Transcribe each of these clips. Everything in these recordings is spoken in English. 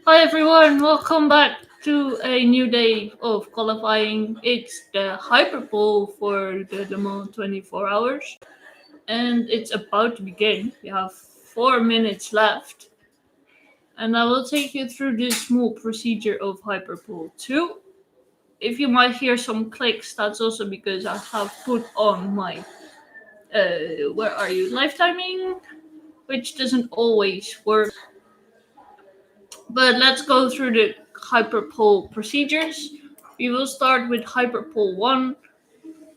Hi everyone, welcome back to a new day of qualifying. It's the Hyperpole for the Le Mans 24 hours and it's about to begin. We have 4 minutes left and I will take you through this small procedure of Hyperpole 2. If you might hear some clicks, that's also because I have put on my live timing, which doesn't always work. But let's go through the hyperpole procedures. We will start with hyperpole 1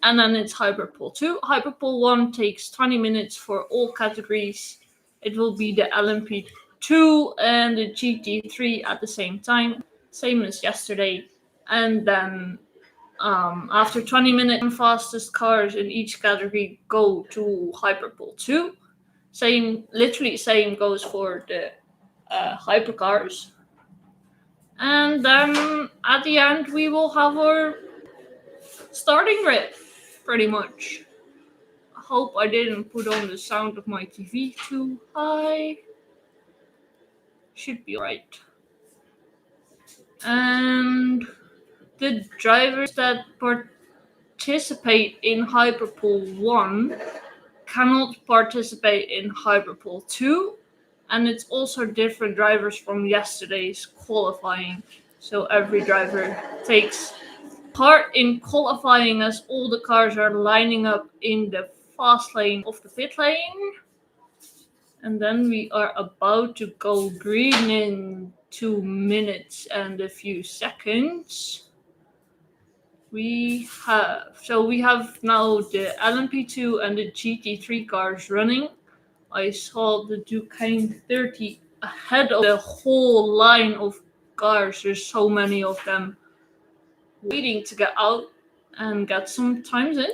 and then it's hyperpole 2. Hyperpole 1 takes 20 minutes for all categories. It will be the LMP2 and the GT3 at the same time, same as yesterday. And then after 20 minutes, the fastest cars in each category go to hyperpole 2. Literally same goes for the hypercars. And then at the end, we will have our starting grid, pretty much. I hope I didn't put on the sound of my TV too high. Should be alright. And the drivers that participate in Hyperpole 1 cannot participate in Hyperpole 2. And it's also different drivers from yesterday's qualifying. So every driver takes part in qualifying as all the cars are lining up in the fast lane of the pit lane. And then we are about to go green in 2 minutes and a few seconds. We have now the LMP2 and the GT3 cars running. I saw the Ducane 30 ahead of the whole line of cars. There's so many of them waiting to get out and get some times in.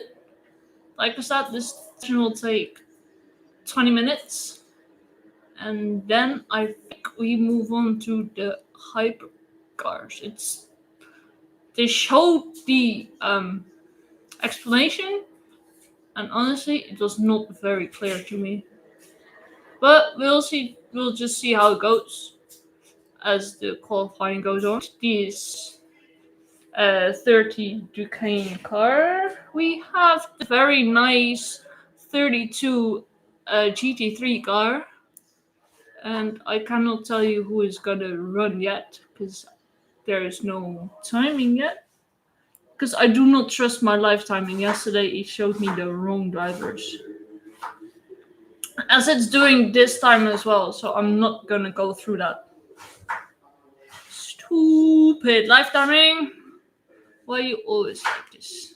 Like I said, this session will take 20 minutes. And then I think we move on to the hypercars. They showed the explanation, and honestly, it was not very clear to me. But we'll see. We'll just see how it goes as the qualifying goes on. These 30 Ducane car. We have the very nice 32 GT3 car. And I cannot tell you who is gonna run yet because there is no timing yet. Because I do not trust my live timing. Yesterday it showed me the wrong drivers. As it's doing this time as well, so I'm not gonna go through that. Stupid live timing. Why you always like this?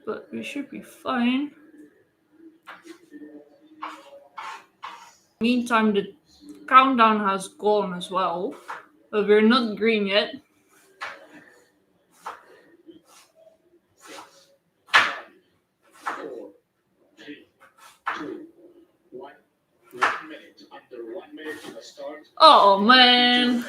But we should be fine. Meantime, the countdown has gone as well, but we're not green yet. Oh man!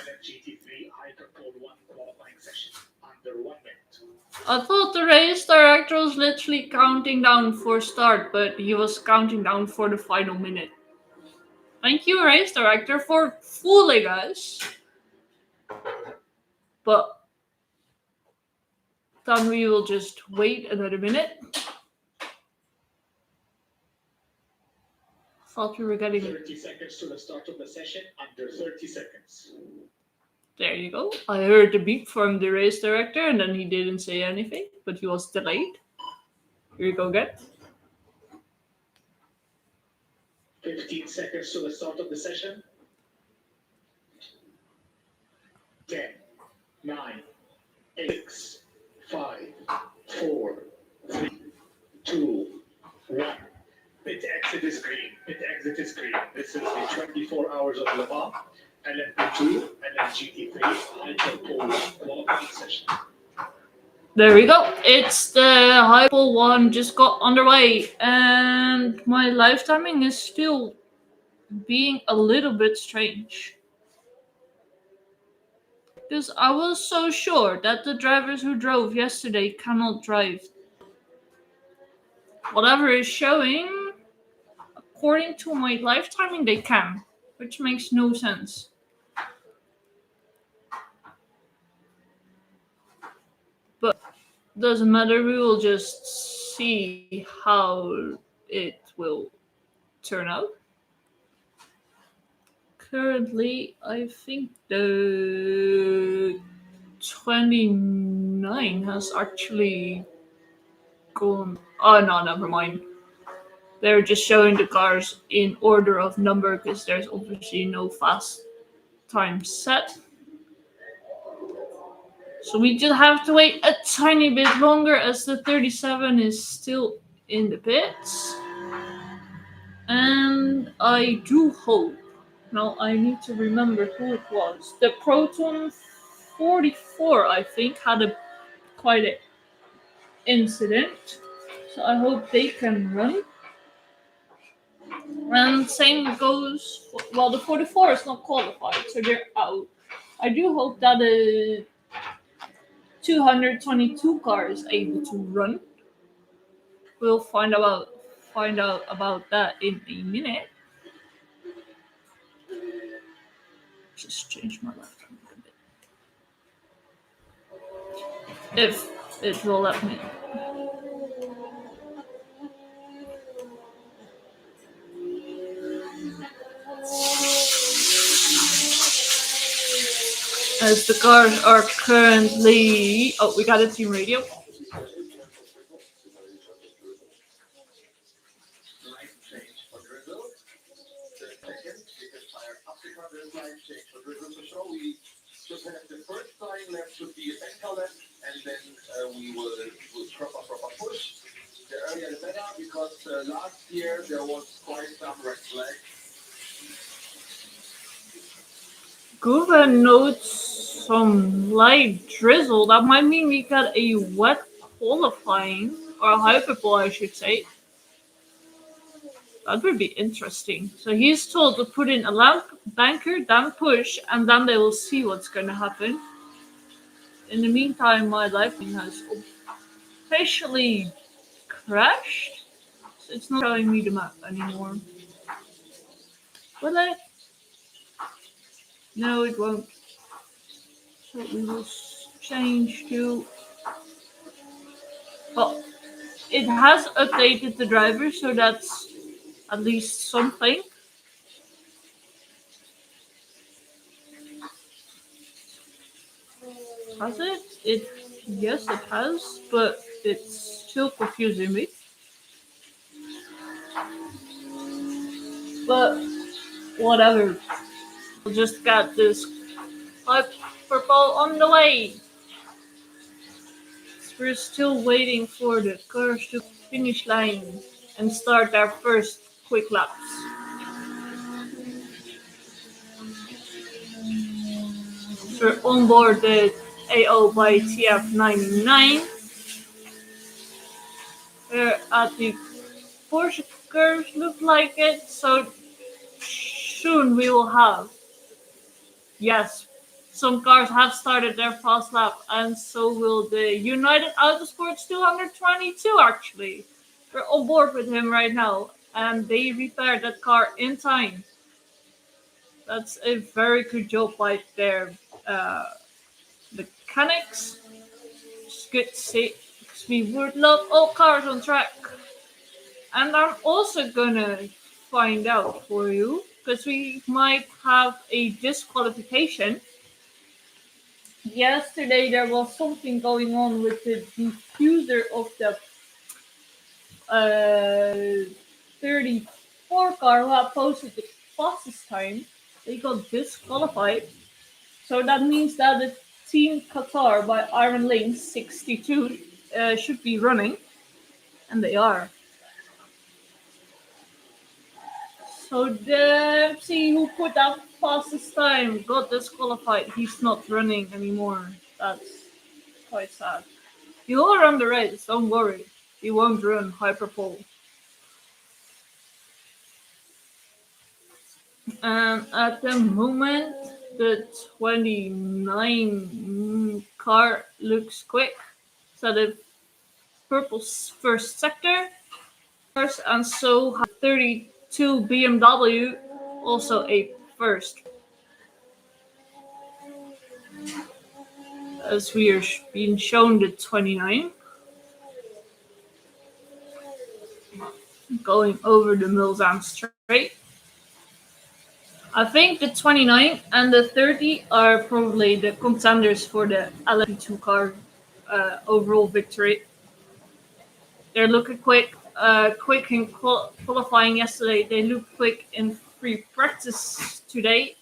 I thought the race director was literally counting down for start, but he was counting down for the final minute. Thank you, race director, for fooling us. But then we will just wait another minute. Thought we were getting 30 seconds to the start of the session, under 30 seconds. There you go. I heard the beep from the race director and then he didn't say anything, but he was delayed. Here you go again. 15 seconds to the start of the session. 10, 9, 8, 6, 5, 4, 3, 2, 1. Pit exit is green. Pit exit is green. This is the 24 hours of Le Mans, LMP2, and then GT3, Hyperpole qualifying session. There we go. It's the Hyperpole 1 just got underway, and my live timing is still being a little bit strange. Because I was so sure that the drivers who drove yesterday cannot drive. Whatever is showing, according to my live timing, they can. which makes no sense. But doesn't matter, we will just see how it will turn out. Currently, I think the 29 has actually gone. Oh no, never mind. They're just showing the cars in order of number because there's obviously no fast time set. So we just have to wait a tiny bit longer as the 37 is still in the pits. And I do hope. Now I need to remember who it was. The Proton 44, I think, had a quite an incident. So I hope they can run. And same goes. Well, the 44 is not qualified, so they're out. I do hope that the 222 car is able to run. We'll find out about that in a minute. Just change my laptop a bit. If it will let me. As the cars are currently. Oh, we got a team radio. We just have the first flying left should be a sector left, and then we will proper push. The earlier the better, because last year there was quite some red flags. Guva notes some light drizzle. That might mean we got a wet qualifying, or a hyperpole, I should say. That would be interesting. So he's told to put in a lamp banker, then push, and then they will see what's going to happen. In the meantime, my lifeline has officially crashed. So it's not showing me the map anymore. Will it? No, it won't. So we will change to. Well, it has updated the driver, so that's at least something. Has it? Yes, it has, but it's still confusing me. But whatever. We'll just get this Hyperpole on the way. We're still waiting for the cars to finish line and start their first quick laps. We're on board the AO by TF99. We're at the Porsche curves, look like it, so soon we will have. Yes, some cars have started their fast lap, and so will the United Autosports 222 actually. We're on board with him right now, and they repaired that car in time. That's a very good job by their mechanics. It's good to see, because we would love all cars on track. And I'm also gonna find out for you, because we might have a disqualification. Yesterday there was something going on with the diffuser of the 34 car who had posted the fastest time. They got disqualified. So that means that the Team Qatar by Iron Link 62 should be running. And they are. So the MC who put that fastest time got disqualified. He's not running anymore. That's quite sad. He will run the race, don't worry. He won't run Hyperpole. And at the moment, the 29 car looks quick. So the purple's first sector. And so 32 BMW, also a first. As we are being shown the 29, going over the Mulsanne straight. I think the 29 and the 30 are probably the contenders for the LMP2 car overall victory. They're looking quick. Quick in qualifying yesterday. They looked quick in free practice today.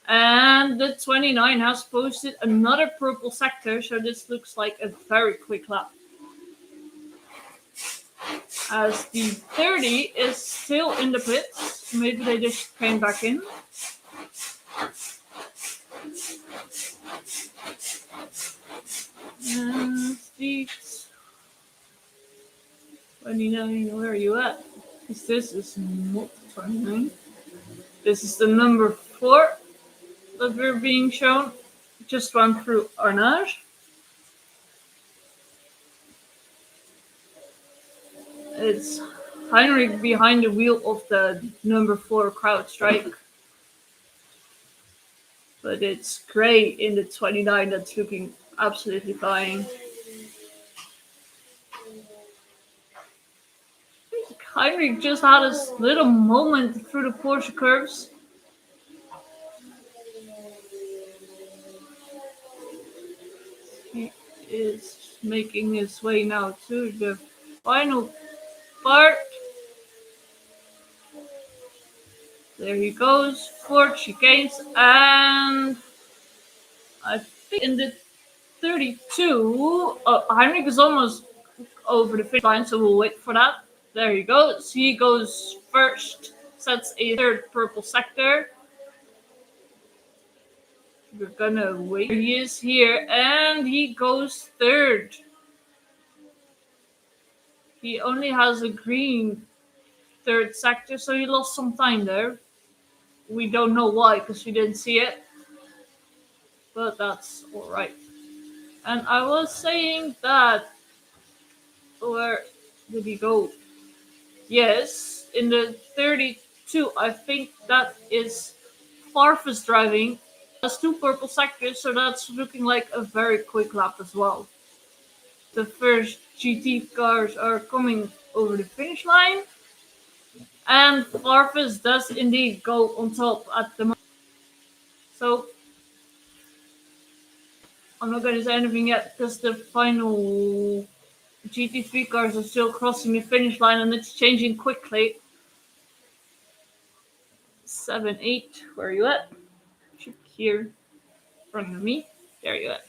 And the 29 has posted another purple sector, so this looks like a very quick lap. As the 30 is still in the pits. Maybe they just came back in. And the 29, where are you at? This is not 29. This is the number 4 that we're being shown. Just run through Arnage. It's Heinrich behind the wheel of the number 4 CrowdStrike. But it's Gray in the 29 that's looking absolutely flying. Heinrich just had his little moment through the Porsche curves. He is making his way now to the final part. There he goes, 4 chicanes, and I think in the 32, Heinrich is almost over the finish line, so we'll wait for that. There he goes. He goes first, sets a third purple sector. We're gonna wait. He is here, and he goes third. He only has a green third sector, so he lost some time there. We don't know why, because we didn't see it. But that's alright. And I was saying that... Where did he go? Yes, in the 32, I think that is Farfus driving. Has 2 purple sectors, so that's looking like a very quick lap as well. The first GT cars are coming over the finish line. And Farfus does indeed go on top at the moment. So, I'm not going to say anything yet, because the final GT3 cars are still crossing the finish line and it's changing quickly. 7, 8, where are you at? Here, in front of me. There you are.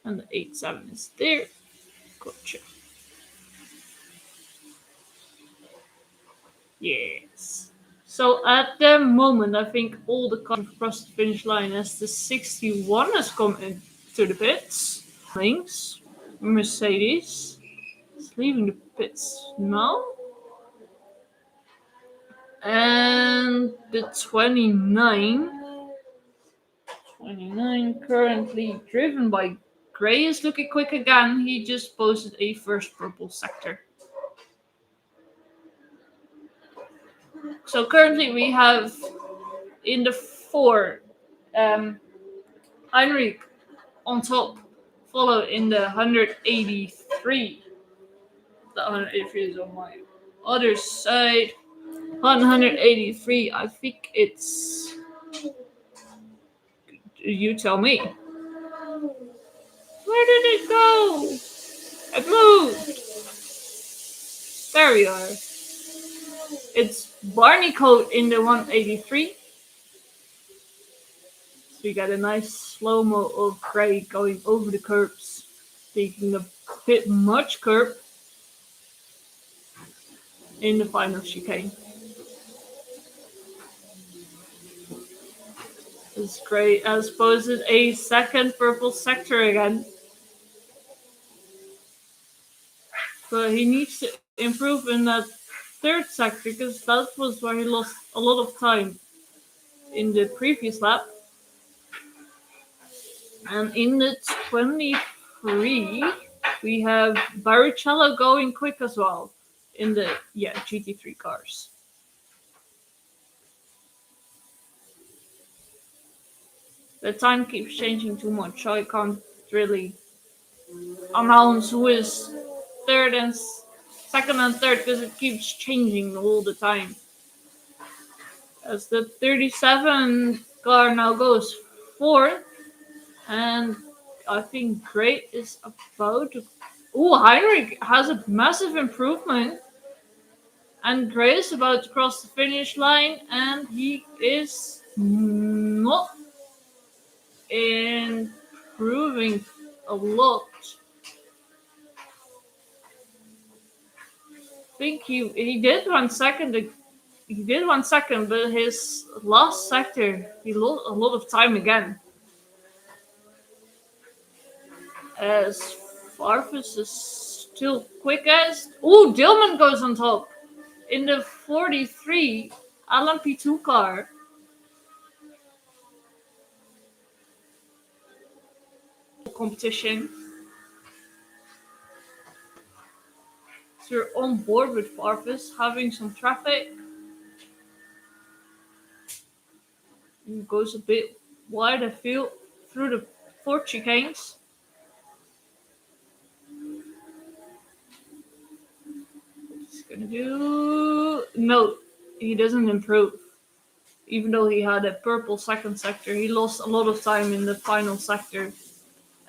And the 8, 7 is there. Gotcha. Yes. So at the moment, I think all the cars have crossed the finish line as the 61 has come into the pits. Thanks. Mercedes is leaving the pits now. And the 29 currently driven by Gray is looking quick again. He just posted a first purple sector. So currently we have in the 4 Heinrich on top, followed in the 183. The 183 is on my other side. 183, I think it's... You tell me. Where did it go? It moved. There we are. It's Barney Coat in the 183. So we got a nice slow-mo of Gray going over the curbs, taking a bit much curb in the final chicane. This Gray has posted a second purple sector again. But he needs to improve in that third sector, because that was where he lost a lot of time in the previous lap. And in the 23, we have Barrichello going quick as well in the GT3 cars. The time keeps changing too much, so I can't really announce who is third and second and third because it keeps changing all the time. As the 37 car now goes fourth, and I think Great is about to. Oh, Heinrich has a massive improvement, and Gray is about to cross the finish line, and he is not improving a lot. I think he did 1 second. He did 1 second, but his last sector he lost a lot of time again. As Farfus is still quickest. Oh, Dillman goes on top in the 43 LMP2 car. Competition. So you're on board with Farfus having some traffic. He goes a bit wide afield through the four chicanes. He's gonna do no, he doesn't improve. Even though he had a purple second sector, he lost a lot of time in the final sector.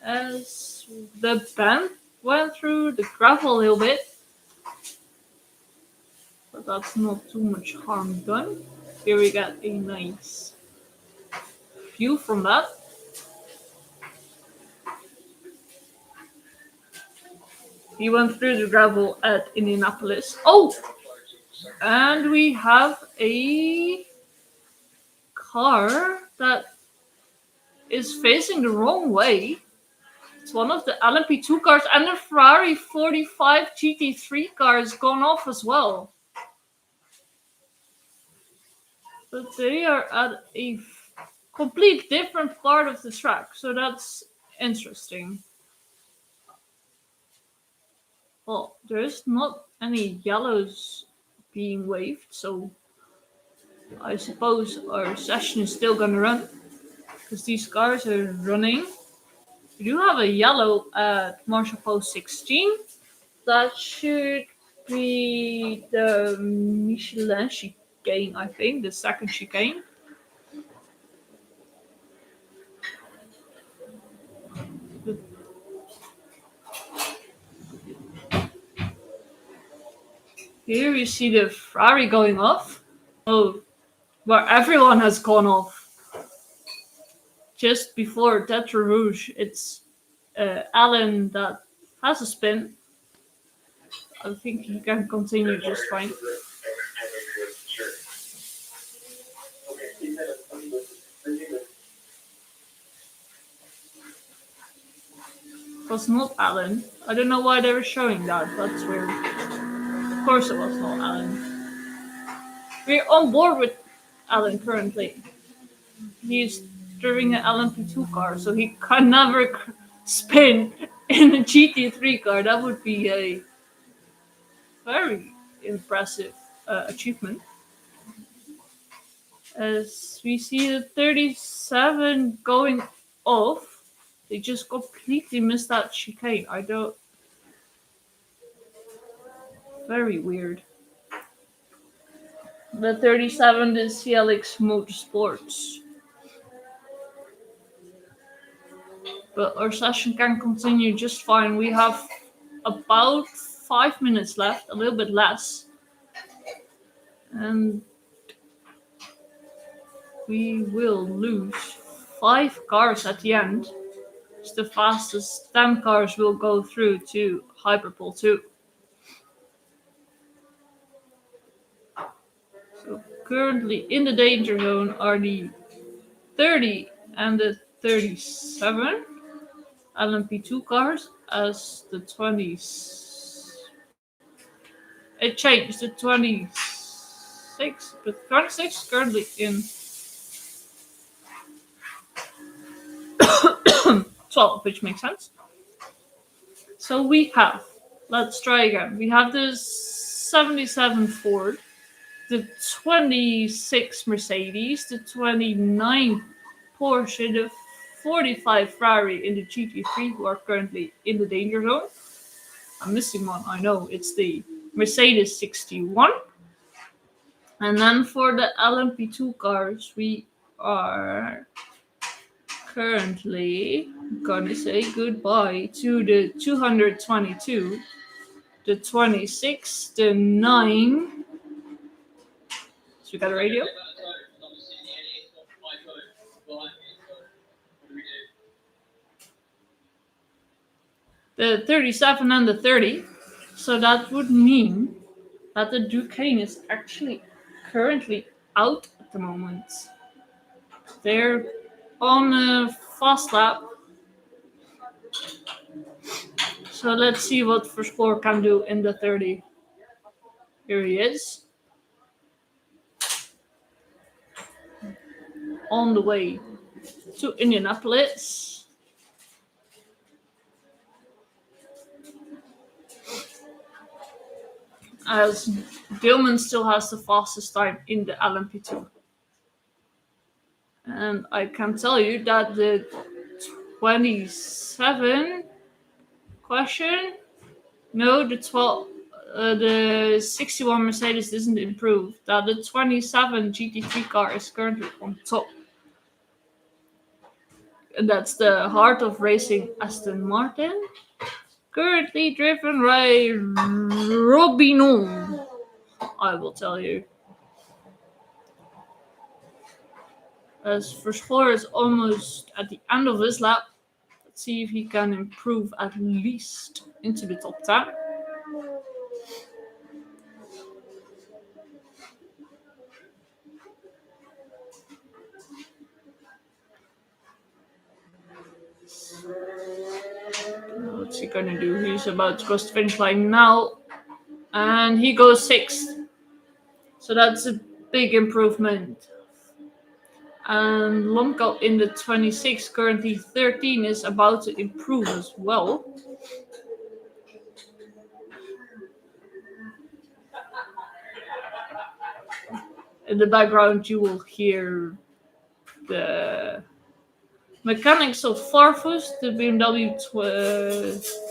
As the band went through the gravel a little bit, but that's not too much harm done. Here we got a nice view from that. He went through the gravel at Indianapolis. Oh! And we have a car that is facing the wrong way. It's one of the LMP2 cars, and the Ferrari 45 GT3 car has gone off as well. But they are at a complete different part of the track, so that's interesting. Well, there's not any yellows being waved, so I suppose our session is still gonna run because these cars are running. We do have a yellow at Marshall Post 16. That should be the Michelin chicane, I think, the second chicane. Here you see the Ferrari going off. Oh, where everyone has gone off. Just before Tetra Rouge, it's Alan that has a spin. I think he can continue just fine. It was not Alan. I don't know why they were showing that. That's weird. Of course it was not Alan. We're on board with Alan currently. He's driving an LMP2 car, so he can never spin in a GT3 car. That would be a very impressive achievement. As we see the 37 going off, they just completely missed that chicane. I don't. Very weird. The 37 is CLX Motorsports. But our session can continue just fine. We have about 5 minutes left, a little bit less. And we will lose 5 cars at the end. It's the fastest 10 cars will go through to Hyperpole 2. So currently in the danger zone are the 30 and the 37 LMP2 cars, as the 20s. It changed to 26, but 26 currently in 12, which makes sense. So we have, let's try again. We have the 77 Ford, the 26 Mercedes, the 29 Porsche, the 45 Ferrari in the GT3 who are currently in the danger zone. I'm missing one, I know. It's the Mercedes 61. And then for the LMP2 cars, we are currently gonna say goodbye to the 222, the 26, the 9. So we got a radio. The 37 and the 30. So that would mean that the Duquesne is actually currently out at the moment. They're on a fast lap. So let's see what Verspoor can do in the 30. Here he is. On the way to Indianapolis. As Dillman still has the fastest time in the LMP2. And I can tell you that the 27 question, no, the 12, the 61 Mercedes doesn't improve. That the 27 GT3 car is currently on top. And that's the heart of racing Aston Martin. Currently driven by Robinon, I will tell you. As Verspoor is almost at the end of his lap. Let's see if he can improve at least into the top 10. What's he gonna do? He's about to cross the finish line now. And he goes 6th. So that's a big improvement. And Lomko in the 26, currently 13, is about to improve as well. In the background, you will hear the mechanics of Farfus, the BMW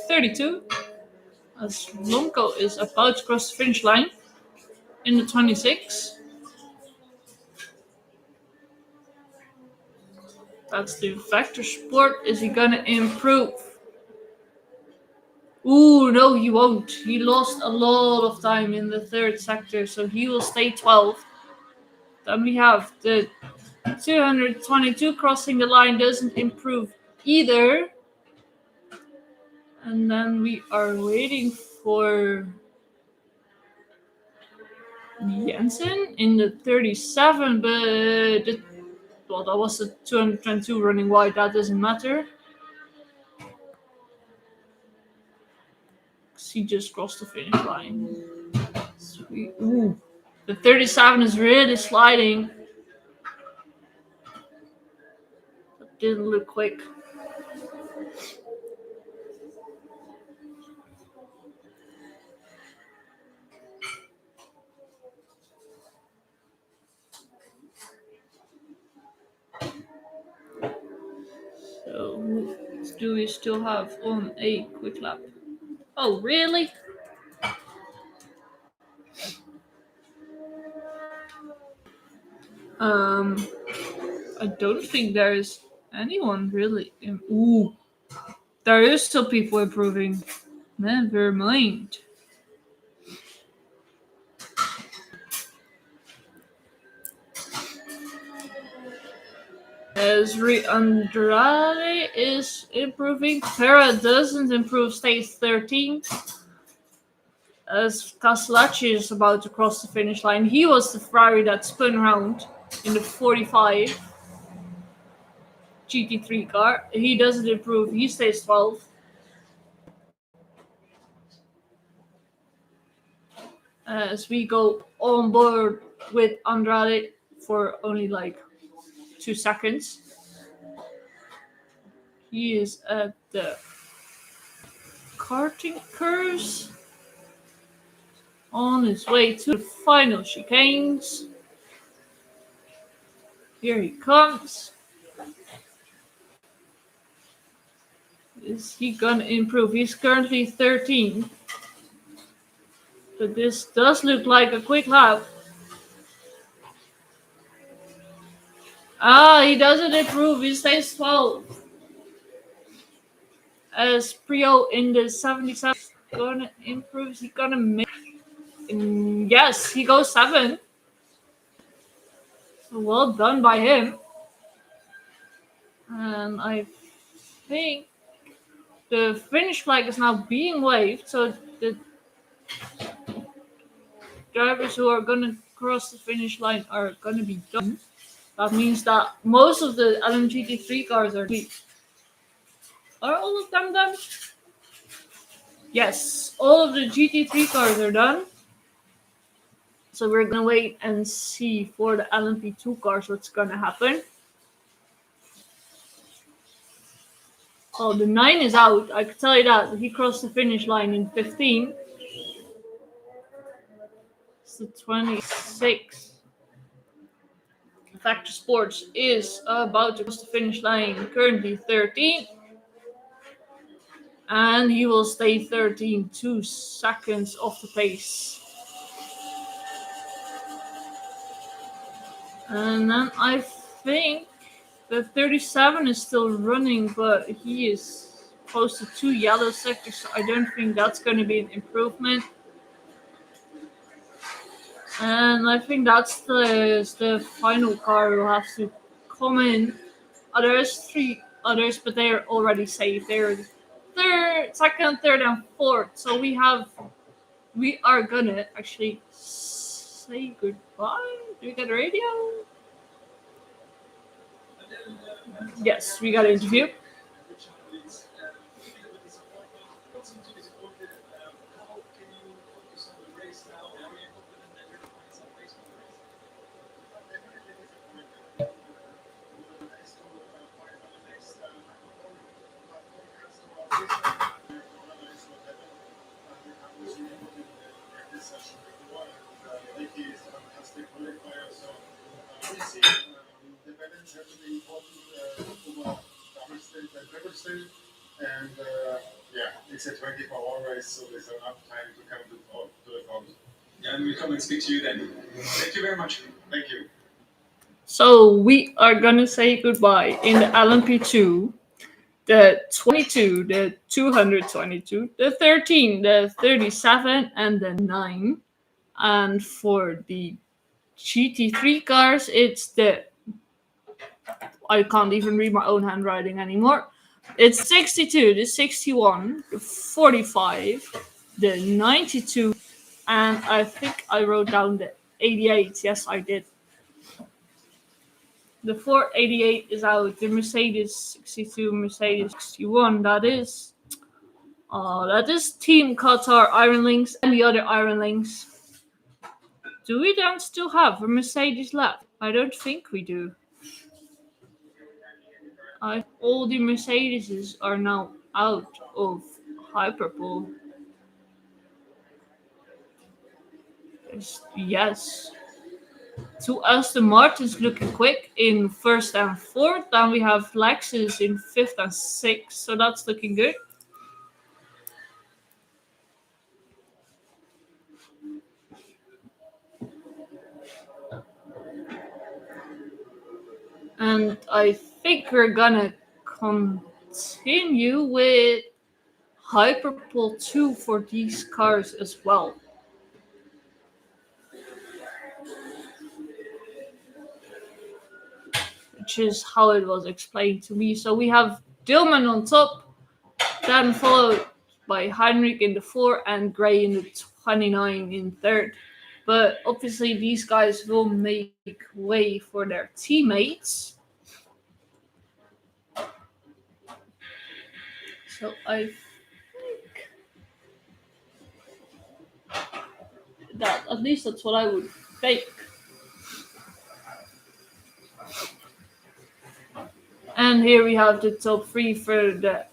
32. As Lomko is about to cross the finish line in the 26. That's the Vector Sport. Is he gonna improve? Ooh, no, he won't. He lost a lot of time in the 3rd sector, so he will stay 12th. Then we have the 222 crossing the line, doesn't improve either. And then we are waiting for Jensen in the 37, but well, that was the 222 running wide, that doesn't matter. He just crossed the finish line. Sweet. Ooh. The 37 is really sliding. That didn't look quick. So, who do we still have on a quick lap? Oh, really? I don't think there is anyone really. Ooh, there is still people improving. Never mind. Esri Andrade is improving. Pera doesn't improve, stays 13th. As Castellacci is about to cross the finish line. He was the Ferrari that spun around in the 45 GT3 car. He doesn't improve. He stays 12th. As we go on board with Andrade for only like 2 seconds. He is at the karting curves on his way to the final chicanes. Here he comes. Is he gonna improve? He's currently 13. But this does look like a quick lap. He doesn't improve. He stays 12. As Prio in the 77 is gonna improve. Is he gonna make? Yes, he goes 7. So well done by him. And I think the finish flag is now being waved. So the drivers who are gonna cross the finish line are gonna be done. That means that most of the LMGT3 cars are done. Are all of them done? Yes, all of the GT3 cars are done. So we're gonna wait and see for the LMP2 cars what's gonna happen. Oh, the 9 is out. I can tell you that. He crossed the finish line in 15. It's the 26. Factor Sports is about to cross the finish line, currently 13. And he will stay 13, 2 seconds off the pace. And then I think the 37 is still running, but he is close to 2 yellow sectors, so I don't think that's going to be an improvement. And I think that's the final car who has to come in. There's 3 others, but they are already safe. They're second, third, and fourth. So we are gonna actually say goodbye. Do we get a radio? Yes, we got an interview. And it's a 24-hour race, so there's enough time to come to the front. Yeah, and we'll come and speak to you then. Thank you very much. Thank you. So we are gonna say goodbye in the LMP2, the 22, the 222, the 13, the 37, and the 9. And for the GT3 cars, it's the... I can't even read my own handwriting anymore. It's 62, the 61, the 45, the 92, and I think I wrote down the 88. Yes, I did. The 488 is out. The Mercedes 62, Mercedes 61. That is Team Qatar Iron Links and the other Iron Links. Do we then still have a Mercedes left? I don't think we do. All the Mercedeses are now out of Hyperpole. Yes. To Aston Martin's looking quick in first and fourth. Then we have Lexus in fifth and sixth. So that's looking good. And I think we're gonna continue with Hyperpole 2 for these cars as well. Which is how it was explained to me. So we have Dillman on top, then followed by Heinrich in the 4 and Gray in the 29 in third. But obviously these guys will make way for their teammates. So I think that at least that's what I would think. And here we have the top 3 for the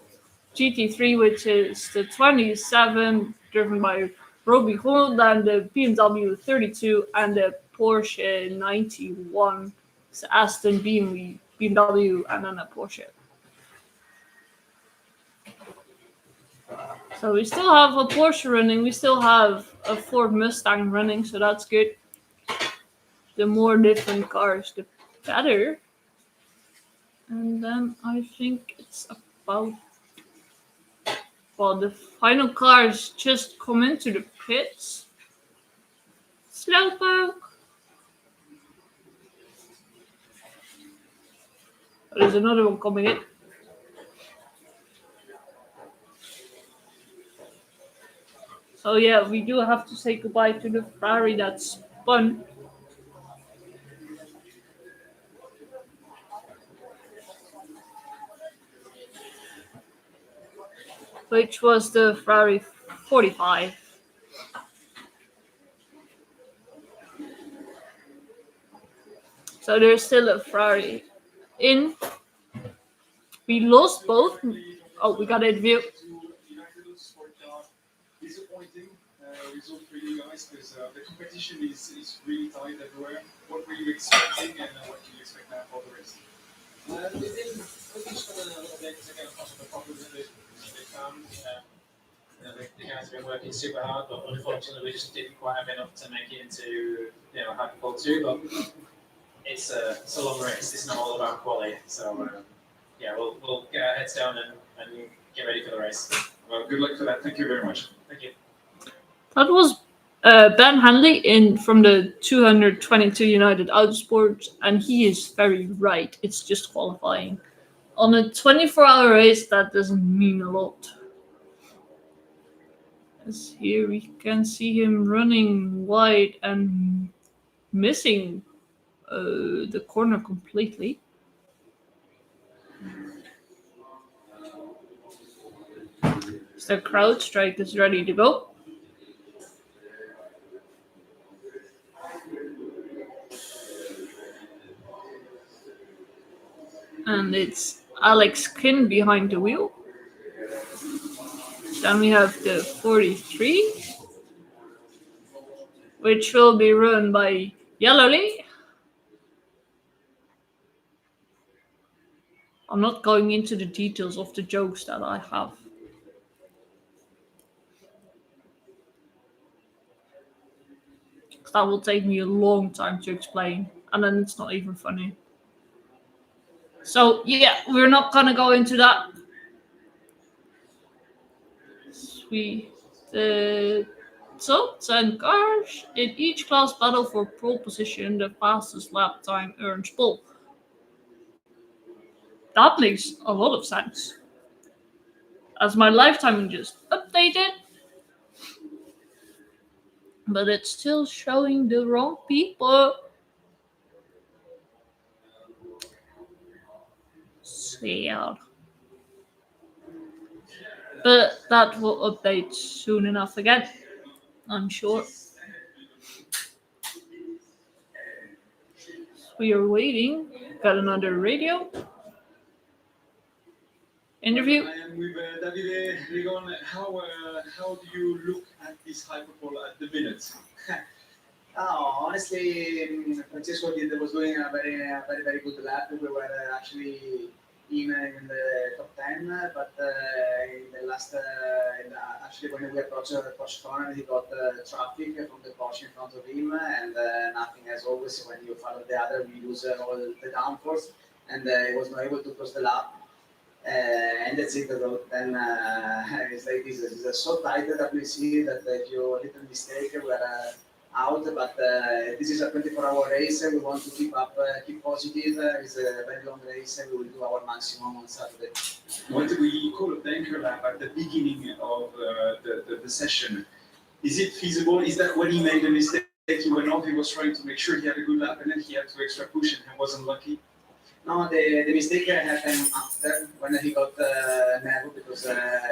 GT3, which is the 27 driven by Robbie Hall, then the BMW 32 and the Porsche 91. It's Aston BMW and then a Porsche. So we still have a Porsche running, we still have a Ford Mustang running, so that's good. The more different cars, the better. And then I think it's about... Well, the final cars just come into the pits. Slowpoke. There's another one coming in. So yeah, we do have to say goodbye to the Ferrari that spun. Which was the Ferrari 45. So there's still a Ferrari in. We lost both. Oh, we got a view. Disappointing result for you guys because the competition is really tight everywhere. What were you expecting and what do you expect now for the race? We've been focused on a little bit to get across the problems that they found. The guys have been working super hard, but unfortunately we just didn't quite have enough to make it into Hyperpole 2. But it's a long race. It's not all about quality. So yeah, we'll get our heads down and get ready for the race. Well, good luck for that. Thank you very much. Thank you. That was Ben Hanley from the 222 United Autosports, and he is very right. It's just qualifying. On a 24-hour race, that doesn't mean a lot. As here we can see him running wide and missing the corner completely. So crowd strike is ready to go. And it's Alex Kin behind the wheel. Then we have the 43, which will be run by Yellowly. I'm not going into the details of the jokes that I have. That will take me a long time to explain, and then it's not even funny. So yeah, we're not gonna go into that. The top 10 cars in each class battle for pole position. The fastest lap time earns pole. That makes a lot of sense. As my lifetime just updated, but it's still showing the wrong people. Sad. But that will update soon enough again, I'm sure. We are waiting. Got another radio interview. I am with Davide Rigon. How do you look at this Hyperpole at the minute? Honestly, Francesco was doing a very good lap. We were actually in the top 10, but in the last, actually when we approached the Porsche corner, he got traffic from the Porsche in front of him, and nothing as always. When you follow the other, we lose all the downforce, and he was not able to cross the lap. And that's it. Then it's like this. It's so tight that we see that if you a little mistake, we are out. But this is a 24-hour race. We want to keep positive. It's a very long race, and we will do our maximum on Saturday. What we call a tanker lap at the beginning of the session. Is it feasible? Is that when he made a mistake? He went off. He was trying to make sure he had a good lap, and then he had to extra push and wasn't lucky. No, the mistake happened after when he got nervous because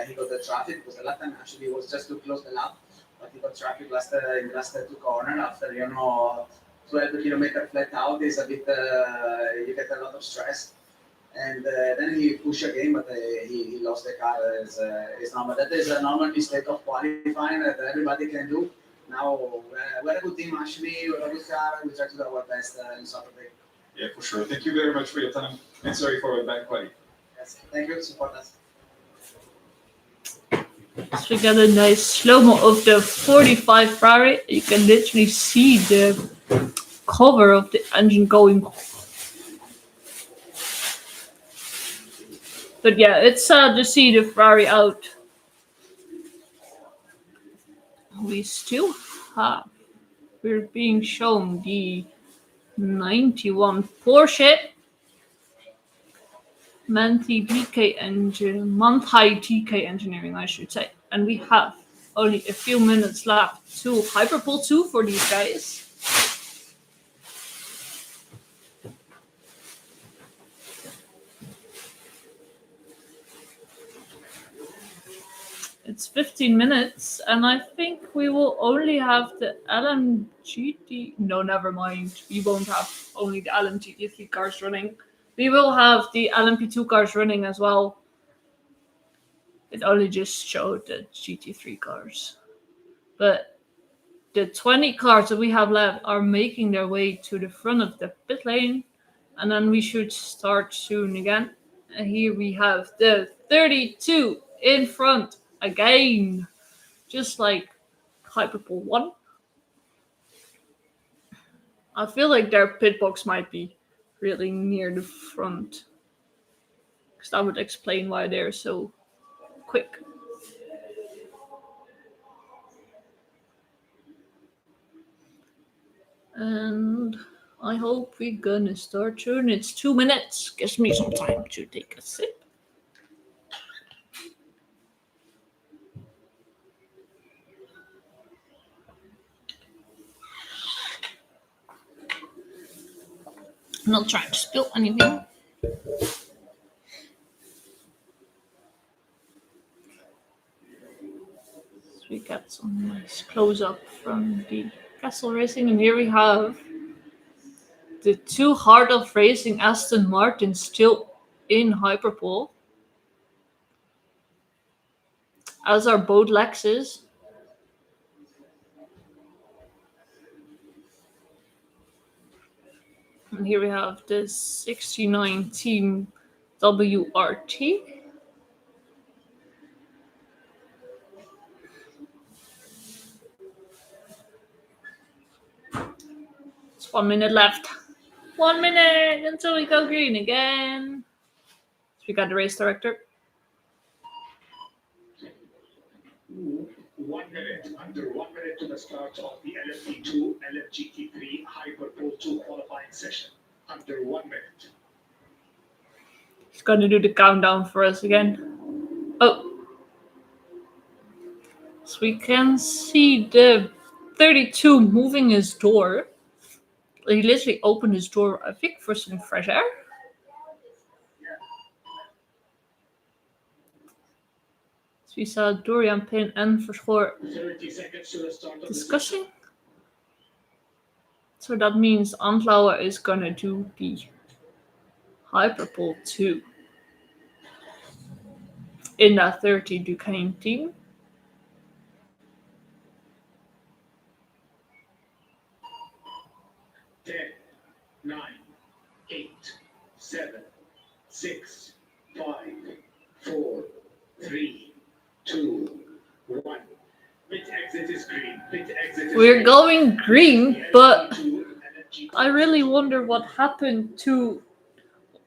he got the traffic. Because the last time actually was just to close the lap, but he got traffic in the last two corners. After 12 kilometers flat out is a bit you get a lot of stress, and then he pushed again, but he lost the car. It's normal. That is a normal mistake of qualifying that everybody can do. Now we're a good team actually. We're a good car. We try to do our best in Saturday. Yeah, for sure. Thank you very much for your time, and sorry for the bad quality. Yes, thank you. Support us. So we got a nice slow-mo of the 45 Ferrari. You can literally see the cover of the engine going. But yeah, it's sad to see the Ferrari out. We still have. We're being shown the 91 Porsche Manthey TK engineering, I should say. And we have only a few minutes left to Hyperpole 2 for these guys. It's 15 minutes, and I think we will only have the LMGT. No, never mind. We won't have only the LMGT3 cars running. We will have the LMP2 cars running as well. It only just showed the GT3 cars. But the 20 cars that we have left are making their way to the front of the pit lane, and then we should start soon again. And here we have the 32 in front again, just like Hyperpole 1. I feel like their pit box might be really near the front, because that would explain why they're so quick. And I hope we're gonna start soon. It's 2 minutes. Gives me some time to take a sip. I'm not trying to spill anything. So we got some nice close up from the castle racing, and here we have the two Heart of Racing Aston Martins still in Hyperpole, as are both Lexus. And here we have the 69 Team WRT. It's 1 minute left. 1 minute until we go green again. So we got the race director. 1 minute, under 1 minute to the start of the LMP2 LMGT3 Hyperpole 2 qualifying session. Under 1 minute. He's going to do the countdown for us again. Oh. So we can see the 32 moving his door. He literally opened his door, I think, for some fresh air. So we saw Dorian Payne and Verschoor 30 seconds to the start of discussing. So that means Antlauer is gonna do the Hyperpole 2 in that 30 Duquesne team. the 10, 9, 8, 7, 6, 5, 4, 3, 2, 1. Pit exit is green. Pit exit is We're green. going green, but LMP2 I really wonder what happened to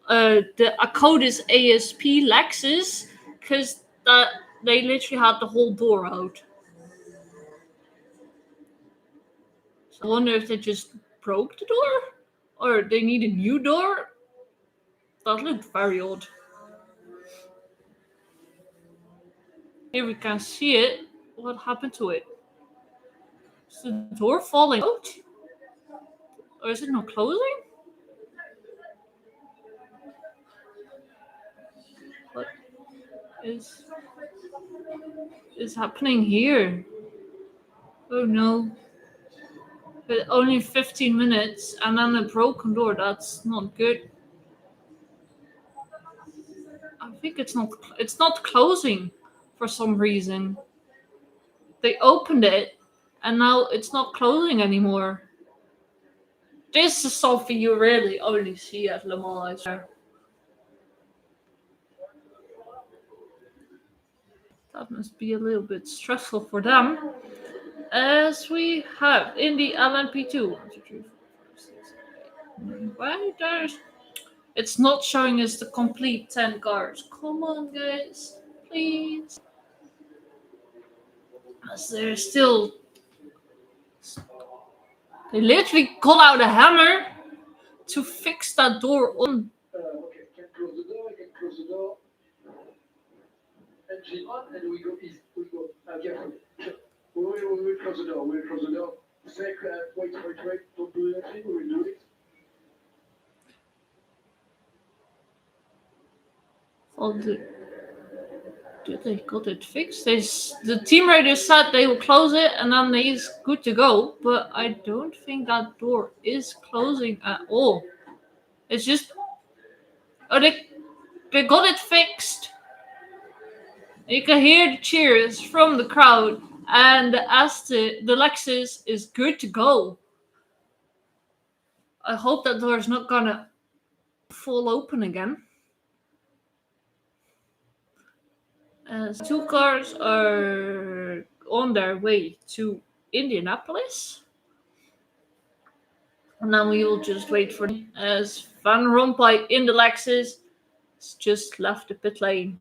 the Akodis ASP Lexus, because they literally had the whole door out. So I wonder if they just broke the door, or they need a new door. That looked very odd. Here we can see it. What happened to it? Is the door falling out? Or is it not closing? What is happening here? Oh no. But only 15 minutes and then a broken door. That's not good. I think it's not closing for some reason. They opened it and now it's not closing anymore. This is something you really only see at Le Mans, I swear. That must be a little bit stressful for them. As we have in the LMP2. 1, 2, 3, 4, 5, 6, 7, 8, 9. Why there's... It's not showing us the complete 10 cars. Come on, guys. Please. As they're still... They literally got out a hammer to fix that door on. Okay, can close the door, I can close the door. Engine on, and we go easy. We go carefully. We'll close the door. We'll close the door. Wait. Don't do anything. We will do it. Oh, did they got it fixed? The team radio said they will close it and then it's good to go. But I don't think that door is closing at all. It's just... Oh, they got it fixed. You can hear the cheers from the crowd. And the Lexus is good to go. I hope that door is not gonna fall open again. As 2 cars are on their way to Indianapolis. And then we will just wait for them. As Van Rompuy in the Lexus has just left the pit lane.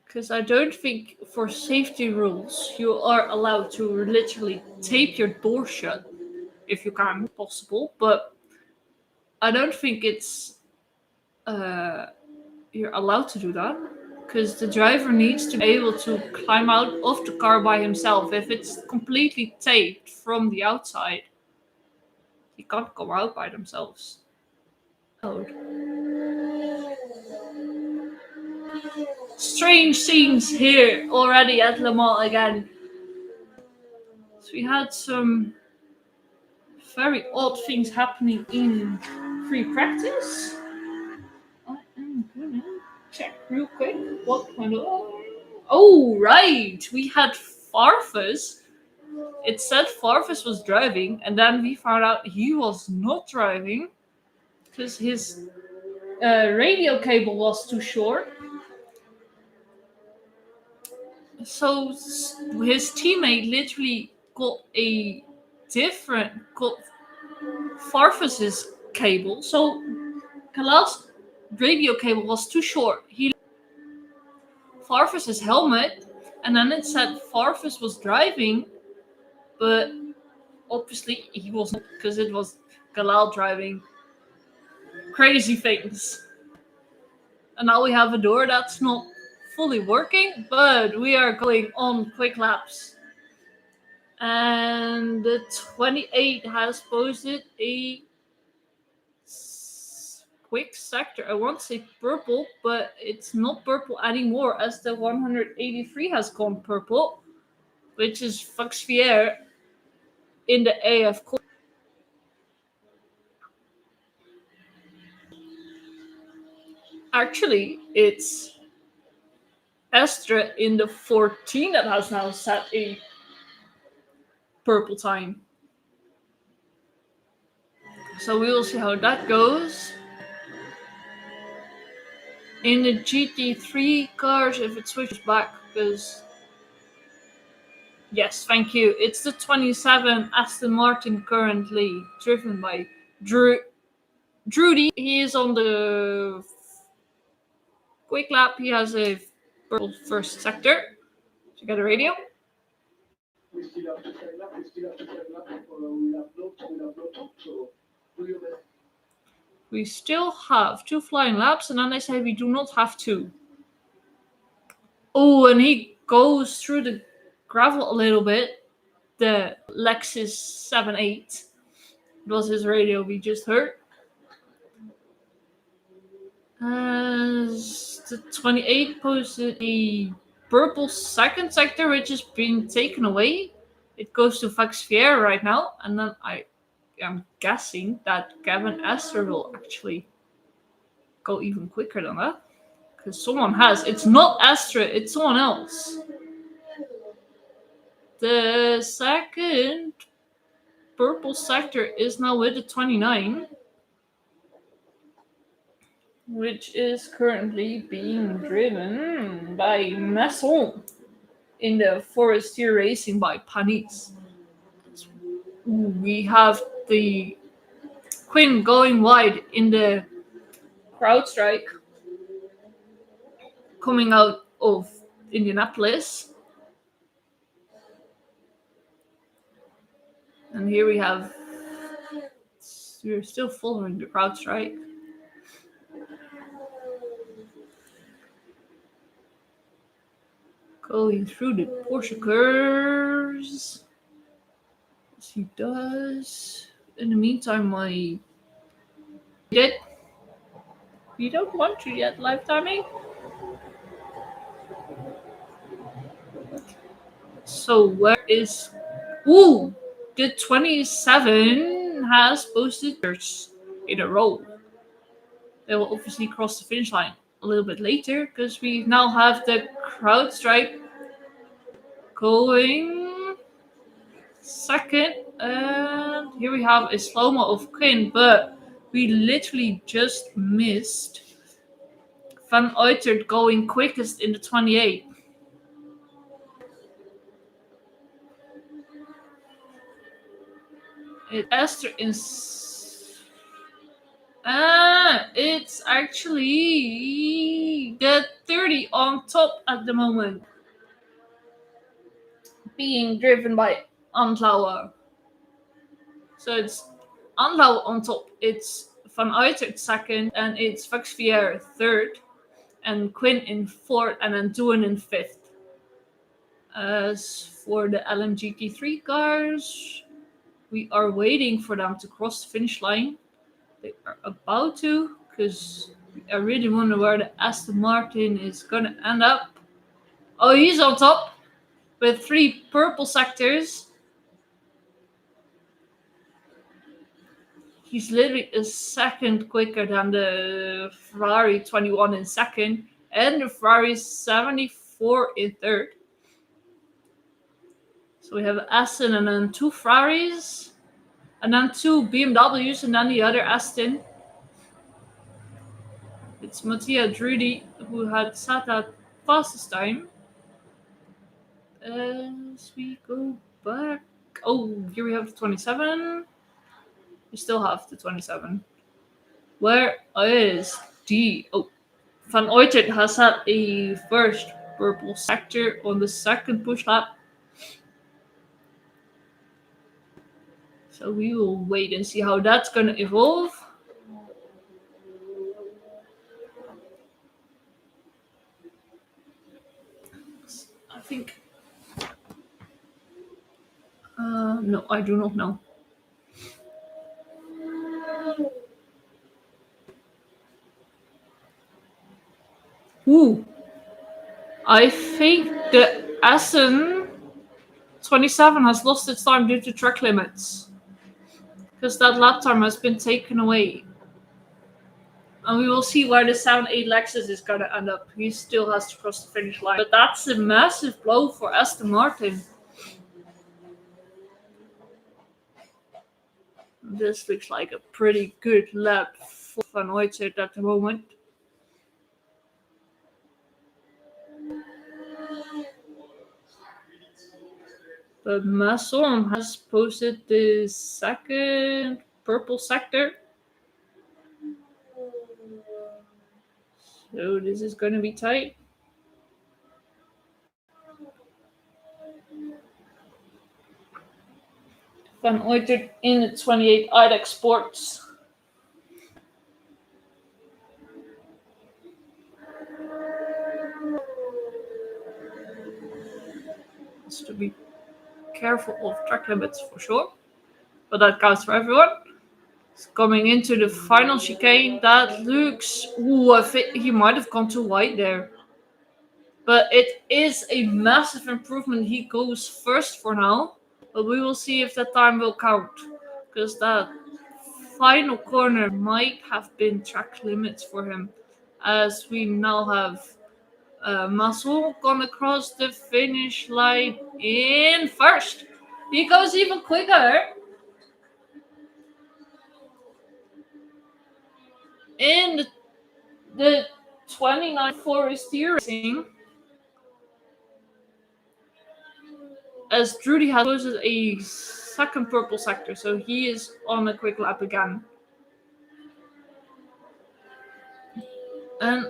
Because I don't think for safety rules you are allowed to literally tape your door shut. If you can, possible. But I don't think it's you're allowed to do that. Because the driver needs to be able to climb out of the car by himself. If it's completely taped from the outside, he can't come out by themselves. Strange scenes here already at Le Mans again. So we had some very odd things happening in free practice. I am gonna check real quick what went on. Oh, right! We had Farfus. It said Farfus was driving, and then we found out he was not driving because his radio cable was too short. So his teammate literally got Farfus's cable. So Kalal's radio cable was too short. He Farfus's helmet, and then it said Farfus was driving, but obviously he wasn't because it was Galal driving. Crazy things. And now we have a door that's not fully working, but we are going on quick laps. And the 28 has posted a quick sector. I want to say purple, but it's not purple anymore as the 183 has gone purple, which is Foxvier in the AF Corps. Actually, it's Estra in the 14 that has now set a purple time. So we will see how that goes. In the GT3 cars, if it switches back, because... Yes, thank you. It's the 27 Aston Martin currently, driven by Drudy. He is on the quick lap. He has a purple first sector. So you got a radio. We still have to turn up. We have no top, so do your best. We still have 2 flying laps, and then they say we do not have 2. Oh, and he goes through the gravel a little bit. The Lexus 78. It was his radio we just heard. The 28 posted a purple second sector, which has been taken away. It goes to Foxvier right now, and then I am guessing that Kevin Astor will actually go even quicker than that. Because someone has. It's not Astra, it's someone else. The second purple sector is now with the 29. which is currently being driven by Masson in the Forestier Racing by Panis. We have the Quinn going wide in the crowd strike coming out of Indianapolis. And here we're still following the crowd strike. Going through the Porsche curves. As he does. In the meantime, we don't want to yet live timing. So where is... Ooh! The 27 has posted in a row. They will obviously cross the finish line a little bit later because we now have the crowd strike going second. And here we have a slow-mo of Quinn, but we literally just missed Van Uitert going quickest in the 28. Esther is... it's actually the 30 on top at the moment. Being driven by Antlauer. So it's Antlauer on top. It's Van Uitert second, and it's Vaxvier third, and Quinn in fourth, and then Doohan in fifth. As for the LMGT3 cars, we are waiting for them to cross the finish line. They are about to, because I really wonder where the Aston Martin is going to end up. Oh, he's on top with 3 purple sectors. He's literally a second quicker than the Ferrari 21 in second and the Ferrari 74 in third. So we have Aston and then 2 Ferraris and then 2 BMWs and then the other Aston. It's Mattia Drudi who had set that fastest time. As we go back. Oh, here we have the 27. We still have the 27. Where is the... Oh, Van Uitert has had a first purple sector on the second push lap. So we will wait and see how that's going to evolve. I think... no, I do not know. Ooh. I think the Aston 27 has lost its time due to track limits. Because that lap time has been taken away. And we will see where the 7-8 Lexus is going to end up. He still has to cross the finish line. But that's a massive blow for Aston Martin. This looks like a pretty good lap for Van Uitert at the moment. But Masson has posted the second purple sector. So this is going to be tight. Van Uitert in the 28 IDEX Sports. Has to be careful of track limits for sure. But that counts for everyone. It's coming into the final chicane. That looks... Ooh, I think he might have gone too wide there. But it is a massive improvement. He goes first for now. But we will see if that time will count. Because that final corner might have been track limits for him. As we now have Masson gone across the finish line in first. He goes even quicker. In the the 29 Forestier Racing, as Drudy has posted a second purple sector, so he is on a quick lap again. And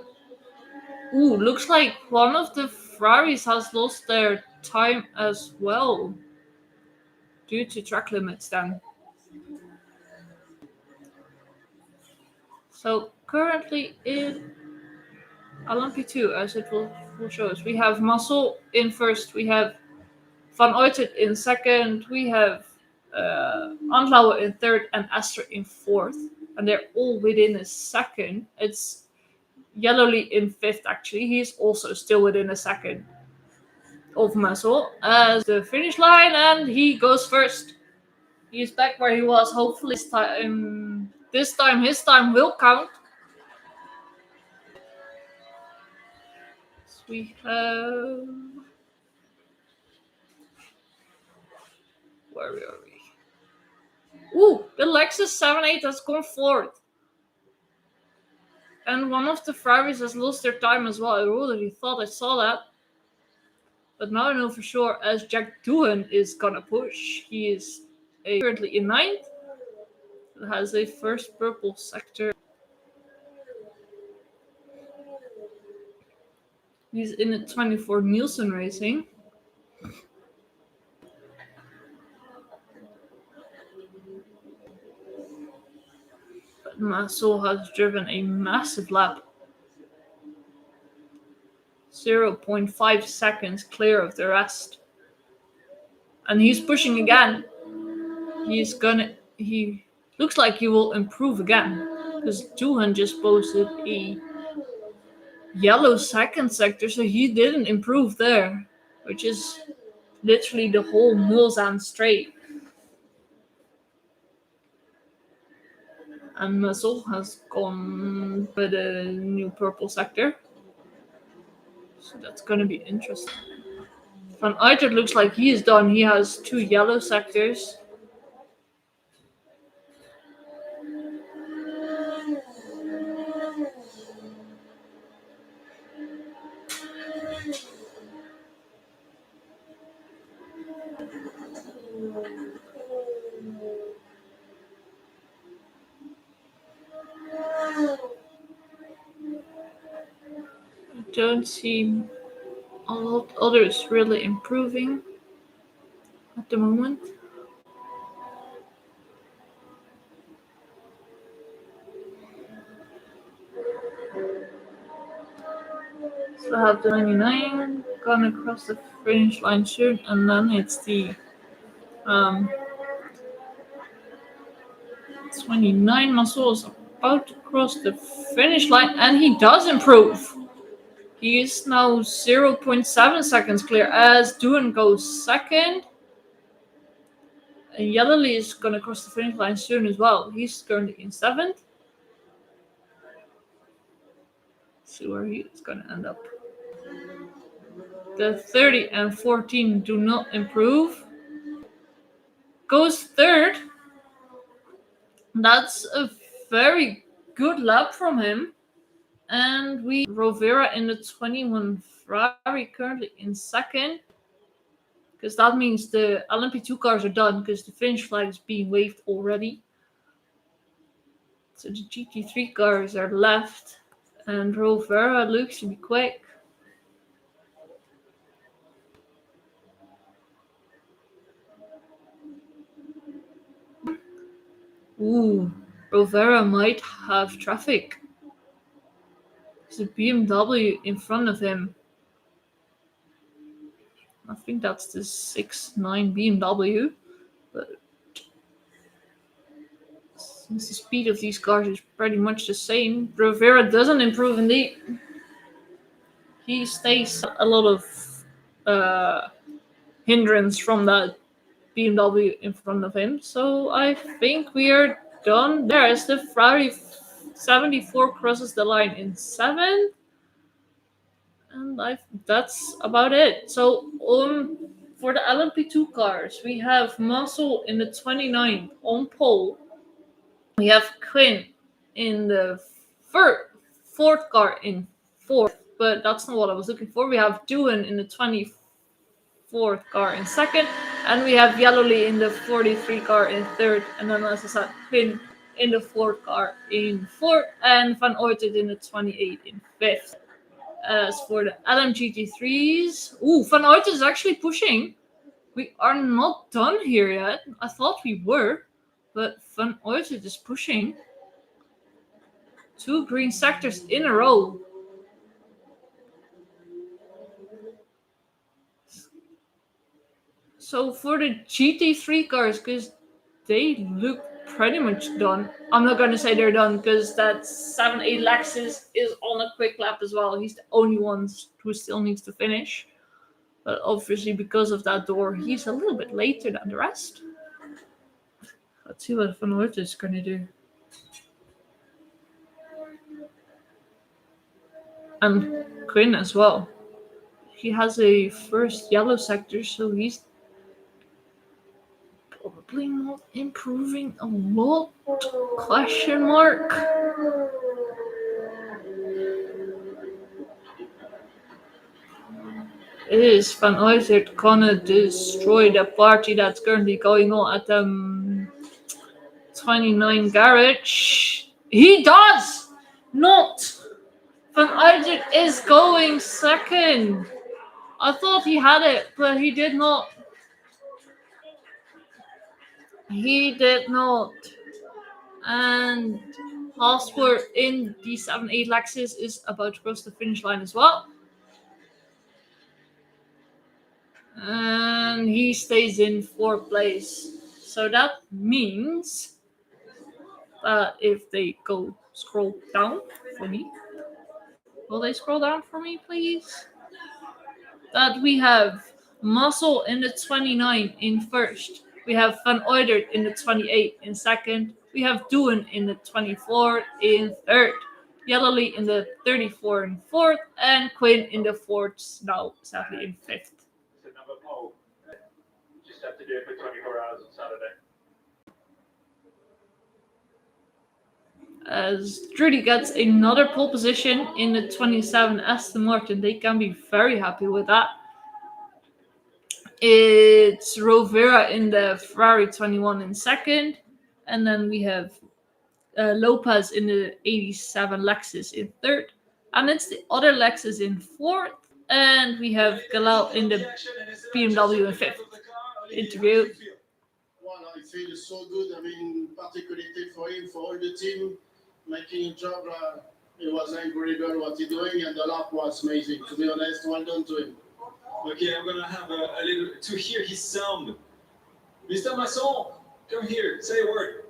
looks like one of the Ferraris has lost their time as well due to track limits then. So currently in LMP2, as it will show us, we have Massol in first, we have Van Uytert in second, we have Andlauer in third, and Astor in fourth. And they're all within a second. It's Yellowly in fifth, actually. He's also still within a second of Massol as the finish line, and he goes first. He's back where he was. Hopefully this time his time will count. So we have... Where are we? The Lexus 78 has gone fourth. And one of the Ferraris has lost their time as well. I already thought I saw that. But now I know for sure, as Jack Doohan is gonna push. He is currently in ninth. It has a first purple sector. He's in a 24 Nielsen Racing. But Massol has driven a massive lap. 0.5 seconds clear of the rest. And he's pushing again. He looks like he will improve again. Because Doohan just posted a yellow second sector, so he didn't improve there. Which is literally the whole Mulsanne straight. And Massol has gone with a new purple sector. So that's going to be interesting. Van Uytert looks like he is done. He has 2 yellow sectors. I don't see a lot others really improving at the moment. So I have the 99 gonna cross the finish line soon, and then it's the 29 Massol is about to cross the finish line, and he does improve. He is now 0.7 seconds clear as Doohan goes second. And Yellowly is going to cross the finish line soon as well. He's currently in 7th. See where he is going to end up. The 30 and 14 do not improve. Goes third. That's a very good lap from him. And we Rovera in the 21 Ferrari currently in second. Because that means the LMP2 cars are done because the finish flag is being waved already. So the GT3 cars are left. And Rovera looks to be quick. Rovera might have traffic. There's a BMW in front of him. I think that's the 6.9 BMW. But since the speed of these cars is pretty much the same, Rovera doesn't improve indeed. He stays a lot of hindrance from that BMW in front of him. So I think we are done there as the Ferrari 74 crosses the line in 7th. And that's about it. So for the LMP2 cars, we have Massol in the 29th on pole. We have Quinn in the fourth car in fourth, but that's not what I was looking for. We have Doohan in the 24th car in second, and we have Yellowly in the 43 car in third, and then as I said, Quinn in the fourth car in fourth, and Van Ooytert in the 28 in fifth. As for the LMGT3s, Van Ooytert is actually pushing. We are not done here yet. I thought we were, but Van Ooytert is pushing. 2 green sectors in a row. So for the GT3 cars, because they look pretty much done. I'm not going to say they're done because that 7-8 Lexus is on a quick lap as well. He's the only one who still needs to finish. But obviously because of that door, he's a little bit later than the rest. Let's see what Van Ooytert is going to do. And Quinn as well. He has a first yellow sector, so he's probably not improving a lot? Question mark. Is Van Ooytert gonna destroy the party that's currently going on at the 29 garage? He does not. Van Ooytert is going second. I thought he had it, but he did not. He did not. And Haaspoor in the 7-8 Lexus is about to cross the finish line as well. And he stays in 4th place. So that means that if they go scroll down for me, will they scroll down for me, please? That we have Muscle in the 29 in first. We have Van Ooytert in the 28 in second. We have Doohan in the 24 in third. Yellowly in the 34 in fourth. And Quinn in the fourth, now sadly in fifth. So number 4. Just have to do it for 24 hours on Saturday. As Drudy gets another pole position in the 27 Aston Martin, they can be very happy with that. It's Rovera in the Ferrari 21 in second, and then we have Lopez in the 87 Lexus in third, and it's the other Lexus in fourth, and we have Galal in the BMW in fifth. Interview. Well, I feel so good. I mean, particularly for him, for all the team, making a job. It was incredible what he's doing, and the lap was amazing. To be honest, well done to him. Okay, I'm gonna have a little to hear his sound. Mr. Masson, come here, say a word.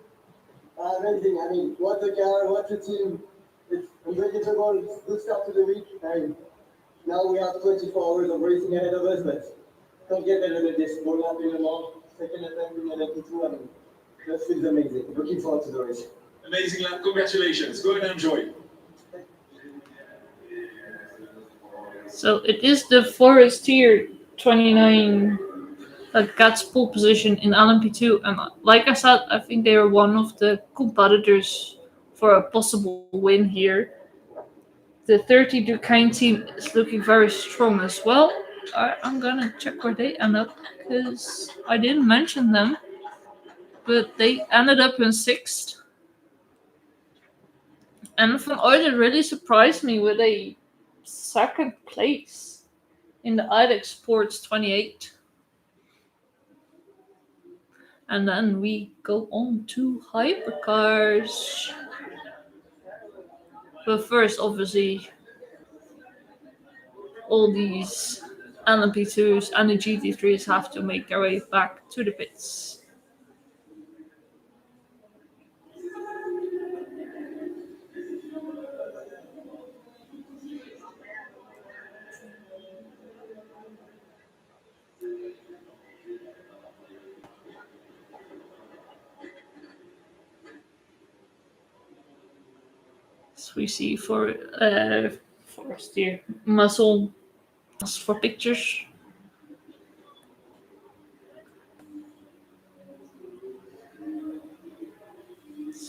Amazing. I mean, what a car, what a team. It's unbelievable. Good start to the week. And now we have 24 hours of racing ahead of us, but can't get better than this. One lap in Le Mans, second attempt in LMP2. I mean, that feels amazing. Looking forward to the race. Amazing lap, congratulations. Go ahead and enjoy. So it is the Forestier 29 that gets pole position in LMP2, and like I said, I think they are one of the competitors for a possible win here. The 30 Duquesne team is looking very strong as well. I'm gonna check where they end up because I didn't mention them, but they ended up in 6th. And Van Ooytert really surprised me with a 2nd place in the IDEX Sports 28. And then we go on to hypercars. But first, obviously, all these LMP2s and the GT3s have to make their way back to the pits. So we see for Forestier Muscle for pictures.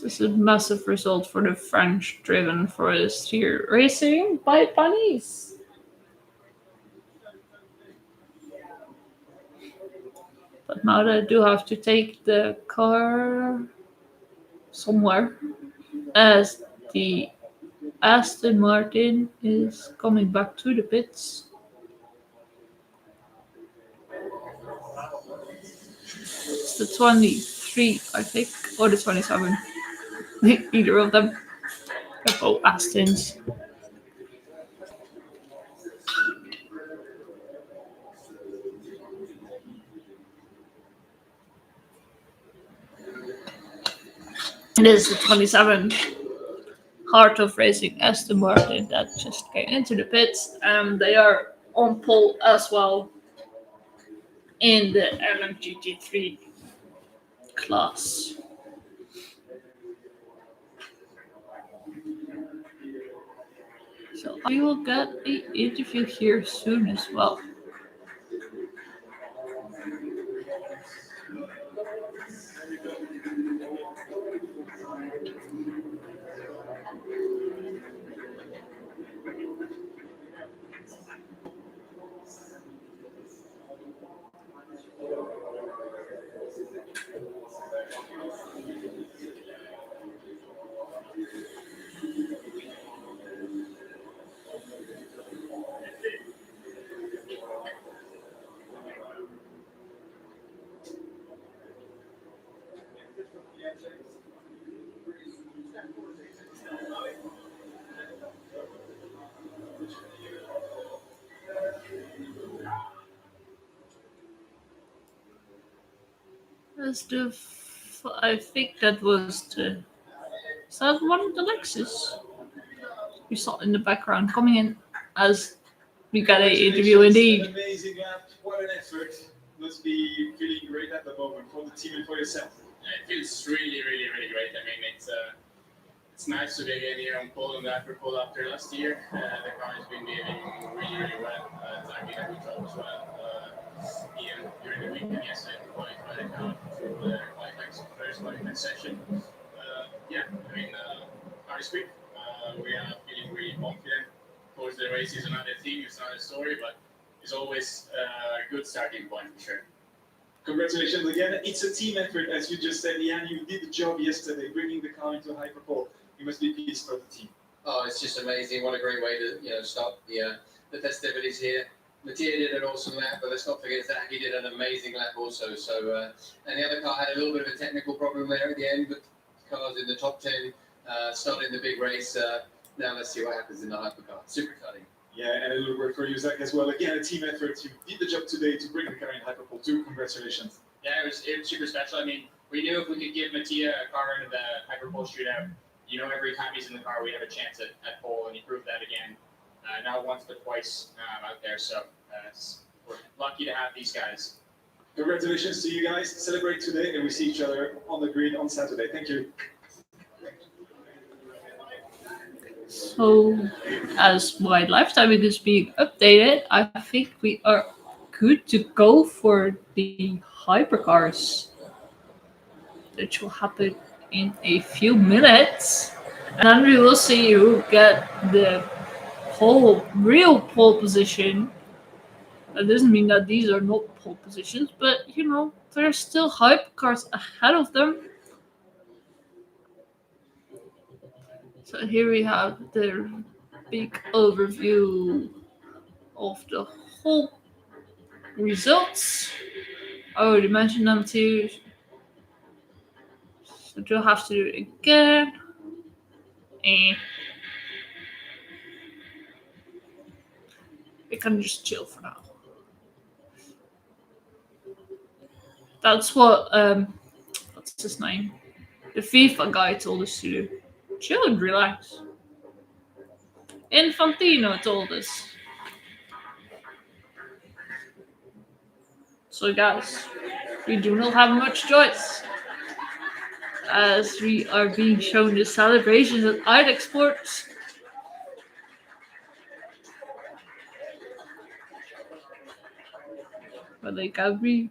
This is a massive result for the French driven for this year racing by Panis. But now they do have to take the car somewhere as the Aston Martin is coming back to the pits. It's the 23, I think, or the 27. Either of them. They're both Astons. It is the 27 Heart of Racing Aston Martin that just came into the pits, and they are on pole as well in the LMGT3 class. So we will get an interview here soon as well. I think that was the. Is that one of the Lexus? We saw in the background coming in as we got an interview indeed. An amazing lap. What an effort. Must be feeling great at the moment for the team and for yourself. It feels really, really, really great. I mean, it's nice to be again here on pole and Hyperpole after last year. The car has been behaving really, really well. Time did a good job as well. Even during the weekend yesterday, qualified the car through the first qualifying session. Yeah, I mean, car is quick. We are feeling really confident. Of course, the race is another thing, it's not a story, but it's always a good starting point for sure. Congratulations again. It's a team effort, as you just said, Ian. You did the job yesterday, bringing the car into Hyperpole. You must be pleased for the team. Oh, it's just amazing. What a great way to start the festivities here. Mattia did an awesome lap, but let's not forget Zach. He did an amazing lap also. So, and the other car had a little bit of a technical problem there at the end, but the car's in the top 10, starting the big race. Now let's see what happens in the hypercar. Super exciting. Yeah, and a little word for you, Zach, as well. Again, a team effort. You did the job today to bring the car in Hyperpole too. Congratulations. Yeah, it was super special. I mean, we knew if we could give Mattia a car into the Hyperpole shootout, every time he's in the car, we have a chance at pole, and he proved that again. Not once, but twice out there. So we're lucky to have these guys. Congratulations to you guys. Celebrate today, and we see each other on the grid on Saturday. Thank you. So, as my live timing is being updated, I think we are good to go for the hypercars, which will happen in a few minutes. And then we will see who get the real pole position. That doesn't mean that these are not pole positions, but there's still hypercars ahead of them. So here we have the big overview of the whole results. I already mentioned them too. So you'll have to do it again. We can just chill for now. That's what what's his name? The FIFA guy told us to do. Chill and relax. Infantino told us. So guys, we do not have much choice, as we are being shown the celebrations at IDEX Sports. But they can be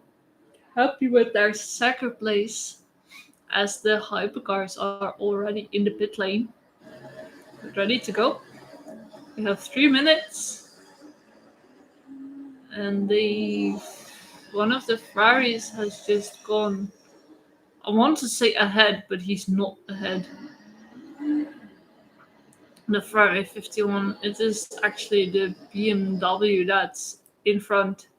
happy with their second place as the hypercars are already in the pit lane, ready to go. We have 3 minutes, and one of the Ferraris has just gone. I want to say ahead, but he's not ahead. The Ferrari 51. It is actually the BMW that's in front.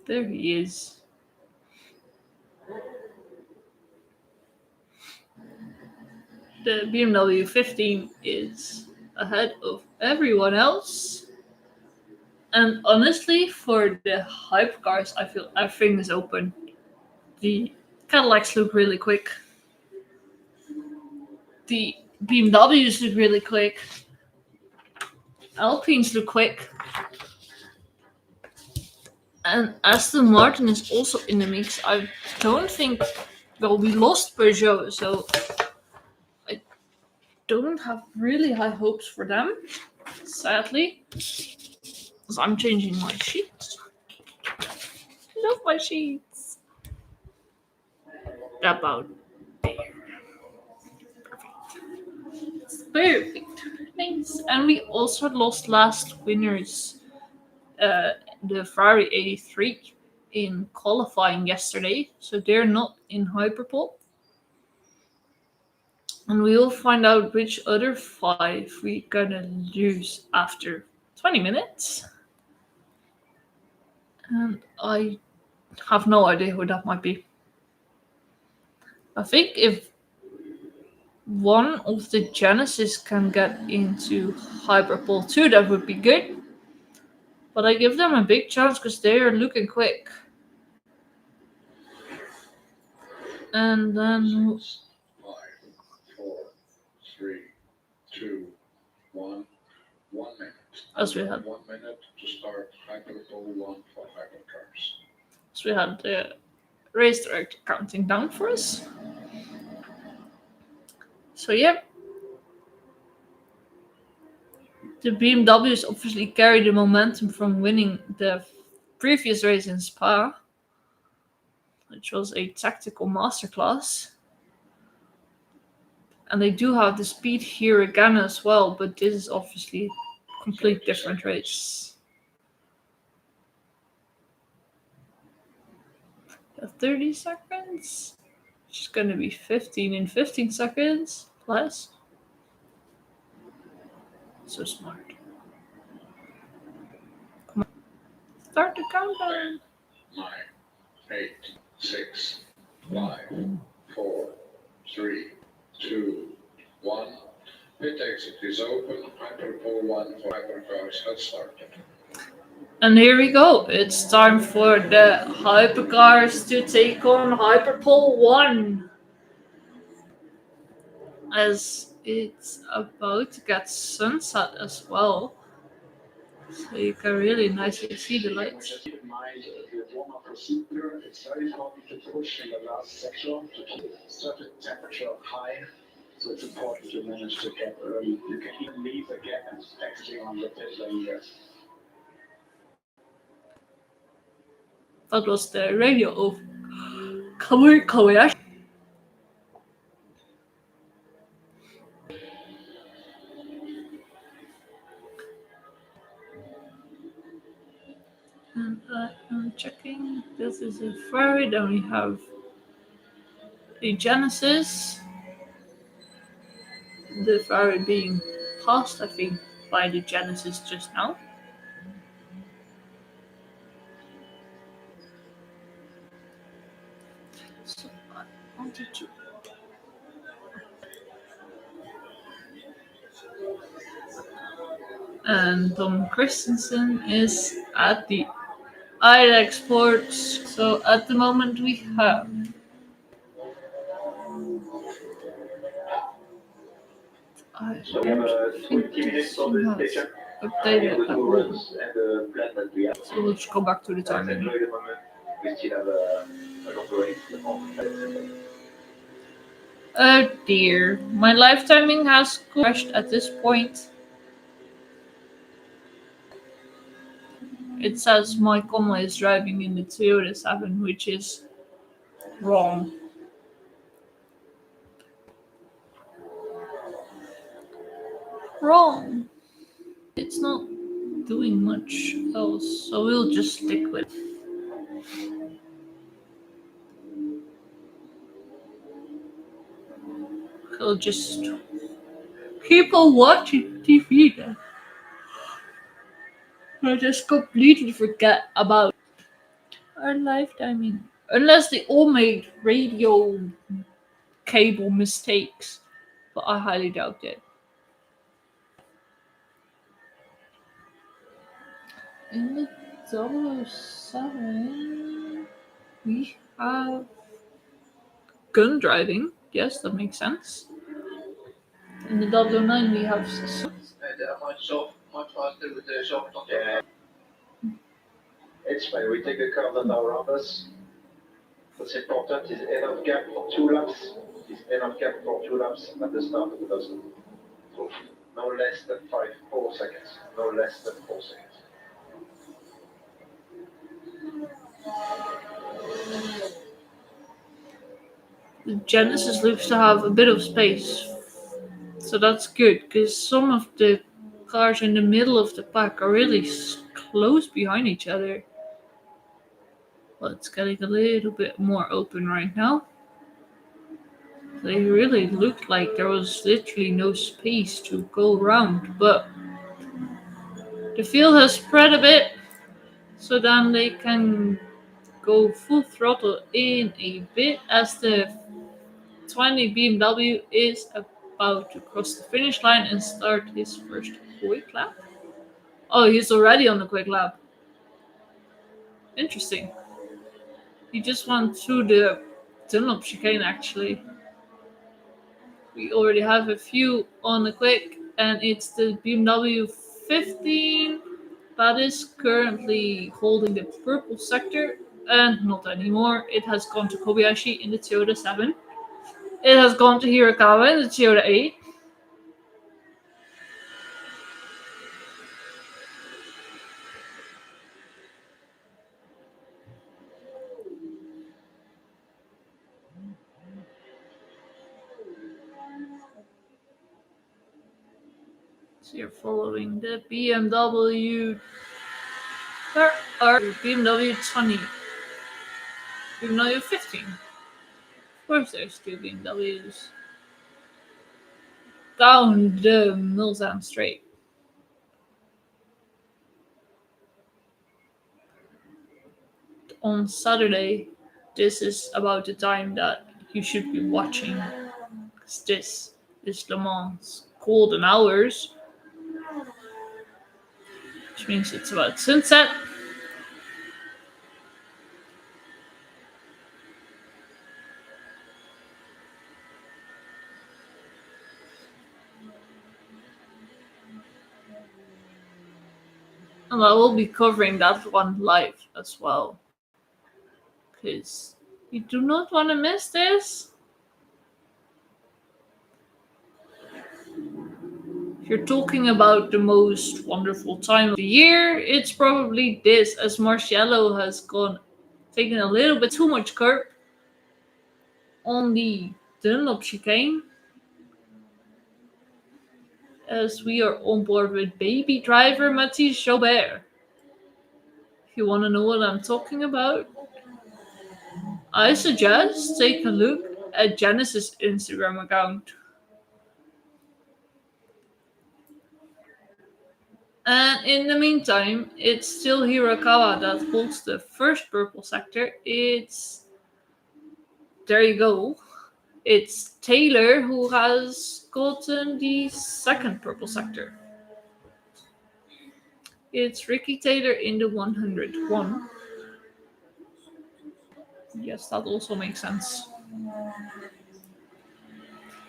There he is. The BMW 15 is ahead of everyone else. And honestly, for the hypercars, I feel everything is open. The Cadillacs look really quick. The BMWs look really quick. Alpines look quick. And Aston Martin is also in the mix. I don't think. Well, we lost Peugeot, so I don't have really high hopes for them, sadly. Because I'm changing my sheets. Love my sheets. About there. Perfect. Thanks. And we also lost last winners, the Ferrari 83 in qualifying yesterday, so they're not in Hyperpole. And we will find out which other 5 we're gonna lose after 20 minutes. And I have no idea who that might be. I think if one of the Genesis can get into Hyperpole 2, that would be good. But I give them a big chance because they are looking quick. And then 5, 4, 3, 2, 1. 1 minute. as we had 1 minute to start Hyperpole 1 for hypercars. So we had the race director counting down for us. So yeah, the BMWs obviously carry the momentum from winning the previous race in Spa, which was a tactical masterclass. And they do have the speed here again as well, but this is obviously a complete different race. 30 seconds, which is going to be 15 in 15 seconds plus. So smart. Come on. Start the countdown. 9, 8, 6, 5, 4, 3, 2, 1. Pit exit is open. Hyperpole 1 for hypercars has started. And here we go. It's time for the hypercars to take on Hyperpole 1. As it's about to get sunset as well. So you can really nicely see the lights. Keep in mind the warm-up procedure. It's very important to push in the last section to keep certain temperature high. So it's important to manage to get early. You can even leave again and exiting on the pit lane here. That was the radio of Kobayashi. And I'm checking. This is a Ferrari. Then we have a Genesis. The Ferrari being passed, I think, by the Genesis just now. So I wanted to. And Tom Christensen is at the IDEX Sports. So at the moment we have I think this one has updated at all. So we'll just go back to the timing. Oh dear, my live timing has crashed at this point. It says my comma is driving in the Toyota 7, which is Wrong. Wrong. It's not doing much else, so we'll just stick with it. We'll just keep on watching TV then. I just completely forget about our lifetiming. Unless they all made radio cable mistakes, but I highly doubt it. In the 007, we have gun driving. Yes, that makes sense. In the 009, we have It's fine. We take the car that are around us. What's important is enough gap for 2 laps. Is enough gap for 2 laps at the start of the dozen. So no less than 4 seconds. No less than 4 seconds. the Genesis looks to have a bit of space, so that's good because some of the cars in the middle of the pack are really close behind each other. Well, it's getting a little bit more open right now. They really looked like there was literally no space to go around, but the field has spread a bit, so then they can go full throttle in a bit as the 20 BMW is about to cross the finish line and start his first quick lap. Oh, he's already on the quick lap. Interesting. He just went through the Dunlop chicane actually. We already have a few on the quick, and it's the BMW 15 that is currently holding the purple sector, and not anymore. It has gone to Kobayashi in the Toyota 7. It has gone to Hirakawa in the Toyota 8. So you're following the BMW or BMW 20. BMW 15. Of course there's two BMWs. Down the Mulsanne Straight. On Saturday, this is about the time that you should be watching. Because this is Le Mans golden hours. Which means it's about sunset. And I will be covering that one live as well. Because you do not want to miss this. If you're talking about the most wonderful time of the year, it's probably this, as Marciello has taken a little bit too much curb on the Dunlop chicane. As we are on board with baby driver Mathis Jobert. If you want to know what I'm talking about, I suggest take a look at Genesis' Instagram account. And in the meantime, it's still Hirakawa that holds the first purple sector. There you go. It's Taylor who has gotten the second purple sector. It's Ricky Taylor in the 101. Yes, that also makes sense.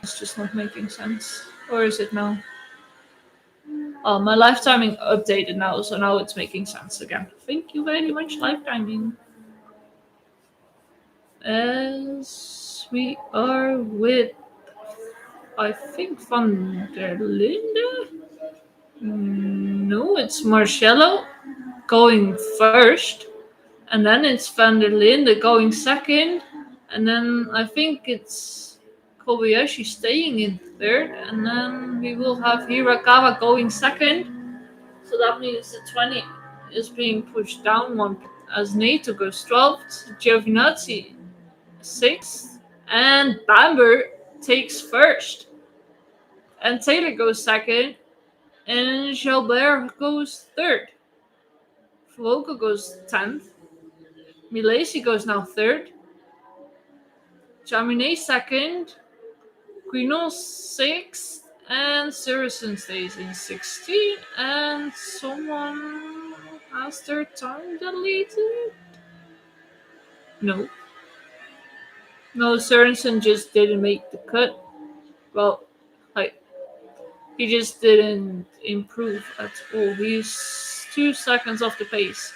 It's just not making sense. Or is it now? Oh, my lifetiming updated now, so now it's making sense again. Thank you very much, lifetiming. As we are with, I think, Van der Linde? No, it's Marciello going first. And then it's Van der Linde going second. And then I think it's Kobayashi staying in third, and then we will have Hirakawa going second. So that means the 20 is being pushed down one as Nato goes 12th, Giovinazzi 6th, and Bamber takes first. And Taylor goes second, and Gilbert goes third. Fuoco goes 10th. Milesi goes now third. Jaminet second. Quinon 6th. And Saracen stays in 16. And someone has their time deleted? No. No, Saracen just didn't make the cut. Well, he just didn't improve at all. He's 2 seconds off the pace.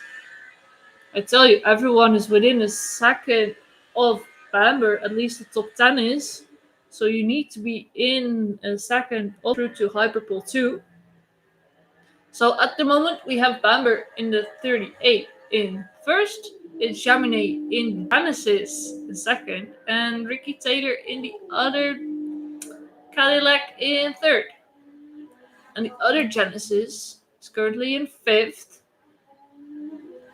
I tell you, everyone is within a second of Bamber, at least the top 10 is. So you need to be in a second through to Hyperpole 2. So at the moment, we have Bamber in the 38 in first. It's Jaminet in Genesis in second. And Ricky Taylor in the other Cadillac in third. And the other Genesis is currently in fifth.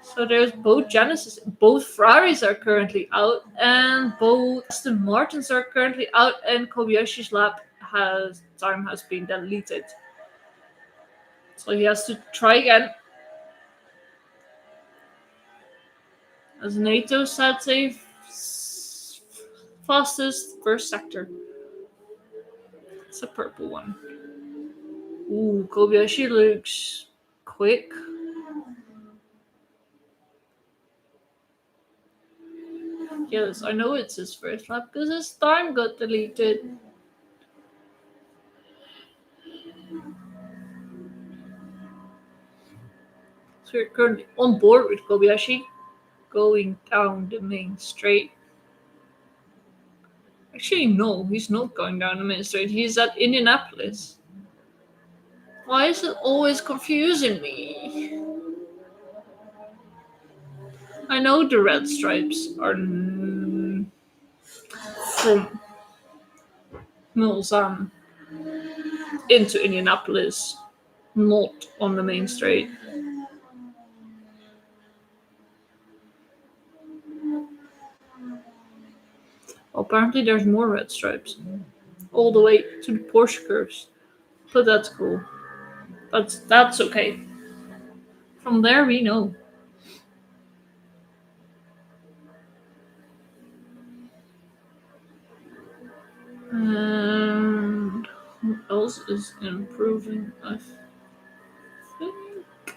So there's both Genesis, both Ferraris are currently out, and both Aston Martins are currently out, and Kobayashi's time has been deleted. So he has to try again. As NATO said, safe fastest first sector. It's a purple one. Ooh, Kobayashi looks quick. Yes, I know it's his first lap because his time got deleted. So we're currently on board with Kobayashi, going down the main straight. Actually, no, he's not going down the main straight. He's at Indianapolis. Why is it always confusing me? I know the red stripes are from Mulsanne into Indianapolis, not on the main straight. Apparently there's more red stripes. All the way to the Porsche curves. But that's cool. But that's okay. From there we know. And who else is improving? I think.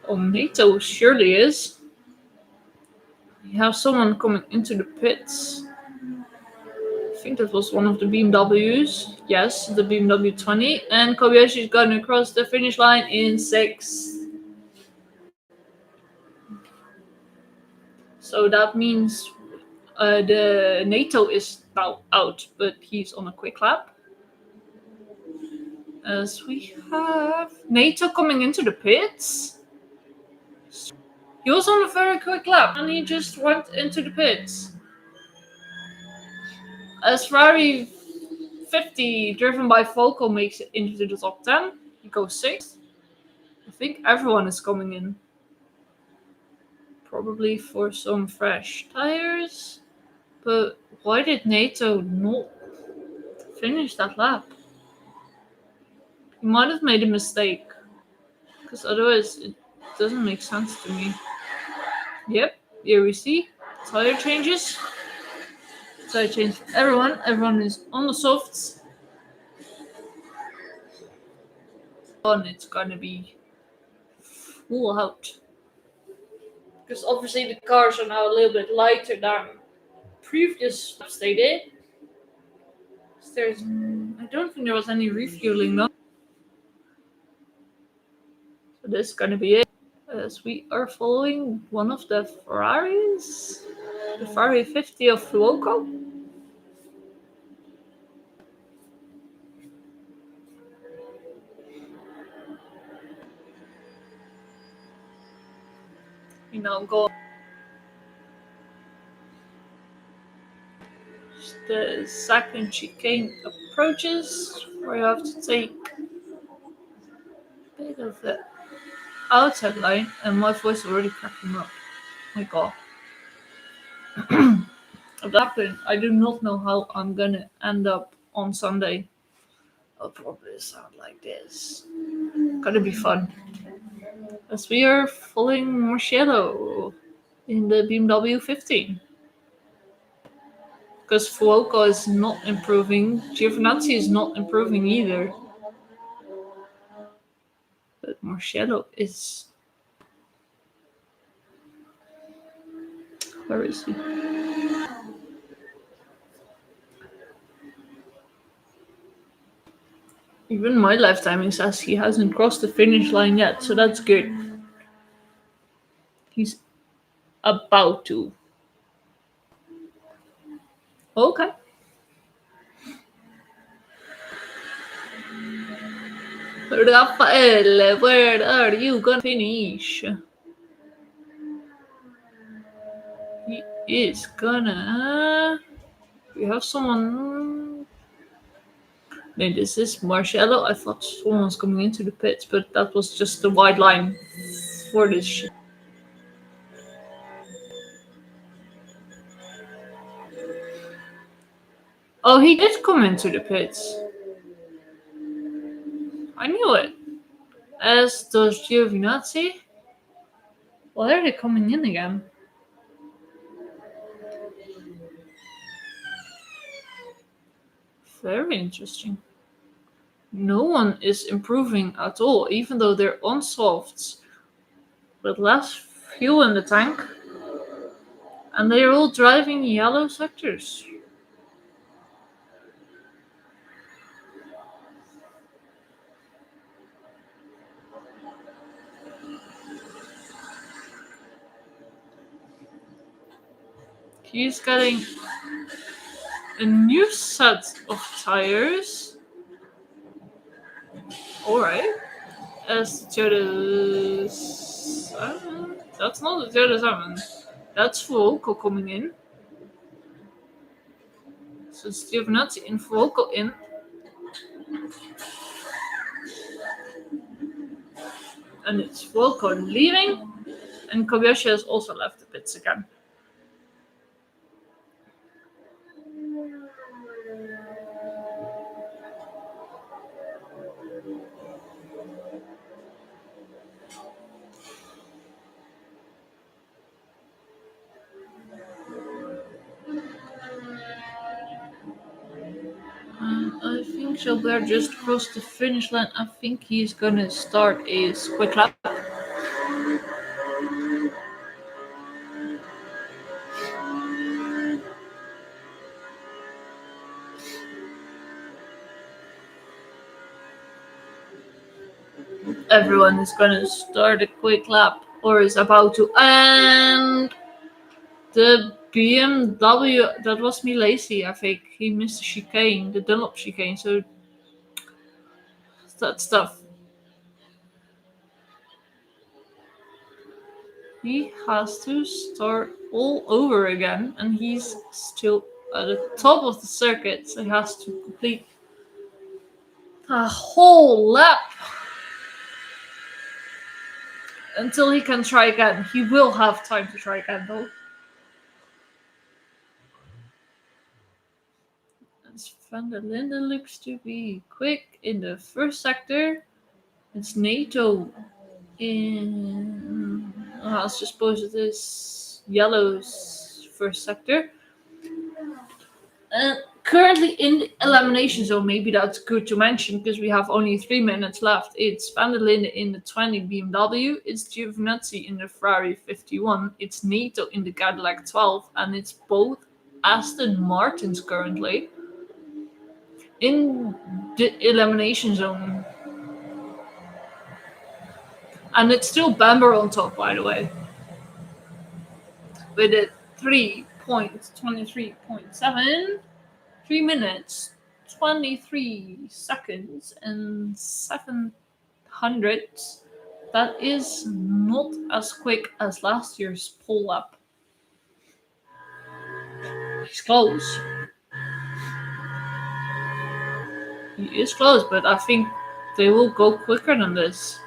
Oh, NATO surely is. We have someone coming into the pits. I think that was one of the BMWs. Yes, the BMW 20. And Kobayashi is going across the finish line in 6th. So that means the NATO is now out, but he's on a quick lap. As we have NATO coming into the pits. He was on a very quick lap and he just went into the pits. As Ferrari 50 driven by Volko makes it into the top 10, he goes 6th. I think everyone is coming in. Probably for some fresh tires. But why did NATO not finish that lap? He might have made a mistake. Because otherwise it doesn't make sense to me. Yep, here we see tire changes. Tire change for everyone. Everyone is on the softs. And it's gonna be full out. Because obviously the cars are now a little bit lighter than previous laps they did. I don't think there was any refueling though. So this is gonna be it. As we are following one of the Ferraris. The Ferrari 50 of Fuoco. You know, go. the second chicane approaches, where you have to take a bit of the outside line, and my voice is already cracking up. My god. At that point, I do not know how I'm gonna end up on Sunday. I'll probably sound like this. Gonna be fun. As we are following Marcello in the BMW 15. Because Fuoco is not improving. Giovinazzi is not improving either. But Marcello is... Where is he? Even my live timing says he hasn't crossed the finish line yet, so that's good. He's about to. Okay. Rafael, where are you gonna finish? He is gonna... We have someone... No, this is Marcello. I thought someone was coming into the pits, but that was just the wide line for this shit. Oh, he did come into the pits. I knew it. As does Giovinazzi. Why are they coming in again? Very interesting. No one is improving at all, even though they're on softs with less fuel in the tank. And they're all driving yellow sectors. He's getting a new set of tires. Alright. As Toyota 7. That's not the Toyota 7. That's Fuoco coming in. So it's Giovinazzi and Fuoco in. And it's Fuoco leaving. And Kobayashi has also left the pits again. I think Gilbert just crossed the finish line. I think he's gonna start a quick lap. Everyone is gonna start a quick lap or is about to. And the BMW, that was me lazy, I think. He missed the chicane, the Dunlop chicane, so that stuff. He has to start all over again, and he's still at the top of the circuit, so he has to complete a whole lap until he can try again. He will have time to try again, though. As Van der Linden looks to be quick in the first sector. It's NATO in... I suppose it is yellow's first sector. Currently in the elimination zone, maybe that's good to mention because we have only 3 minutes left. It's Van der Linden in the 20 BMW, it's Giovinazzi in the Ferrari 51, it's NATO in the Cadillac 12, and it's both Aston Martins currently in the elimination zone. And it's still Bamber on top, by the way, with a 3.23.7. 3 minutes, 23 seconds, and 7 hundredths. That is not as quick as last year's pole lap. He's close. He is close, but I think they will go quicker than this.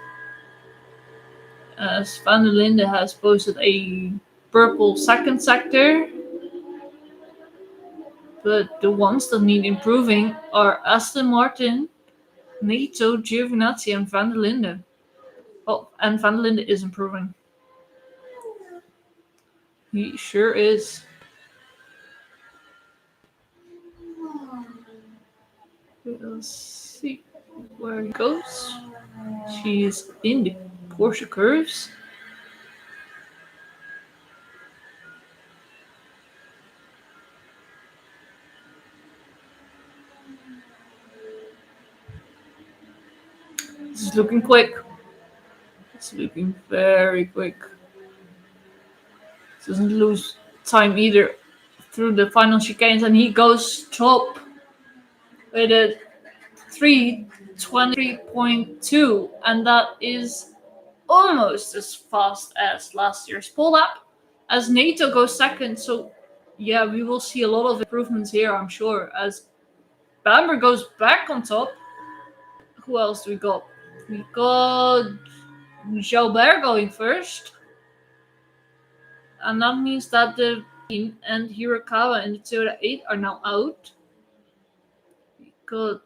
As Van der Linde has posted a purple second sector. But the ones that need improving are Aston Martin, Neto, Giovinazzi, and Van der Linde. Oh, and Van der Linde is improving. He sure is. Let's see where he goes. She's in the Porsche curves. This is looking quick. It's looking very quick. Doesn't lose time either through the final chicanes, and he goes top with a 3:23.2, and that is almost as fast as last year's pole lap. As Nato goes second, so yeah, we will see a lot of improvements here, I'm sure. As Bamber goes back on top. Who else do we got? We got Jalbert going first. And that means that the team and Hirakawa and the Toyota 8 are now out. We got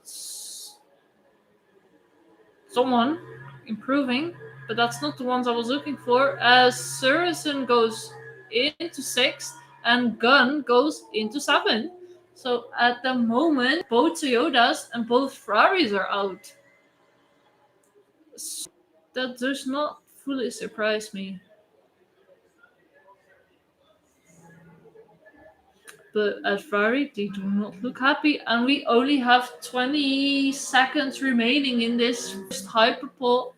someone improving, but that's not the ones I was looking for. As Surison goes into 6th and Gunn goes into 7th. So at the moment, both Toyotas and both Ferraris are out. So that does not fully surprise me. But at Ferrari, they do not look happy, and we only have 20 seconds remaining in this first Hyperpole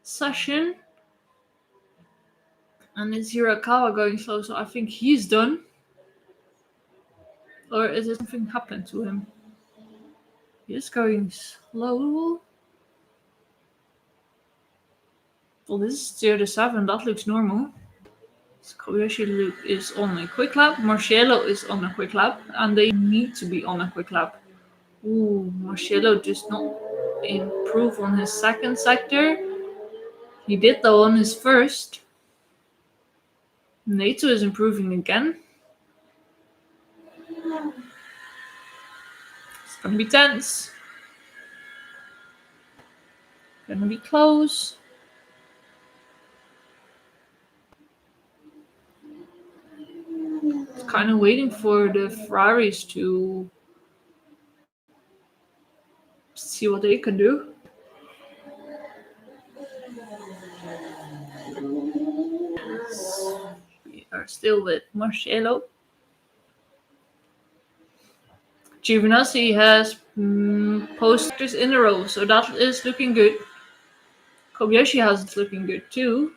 session. And it's Hirakawa going slow, so I think he's done. Or is it something happened to him? He's going slow. Well, this is 0-7, that looks normal. Kobayashi is on a quick lap, Marcello is on a quick lap, and they need to be on a quick lap. Ooh, Marcello does not improve on his second sector. He did though on his first. Nato is improving again. It's gonna be tense. Gonna be close. Kind of waiting for the Ferraris to see what they can do. We are still with Marcello. Giovinazzi has posters in a row, so that is looking good. Kobayashi has it looking good too.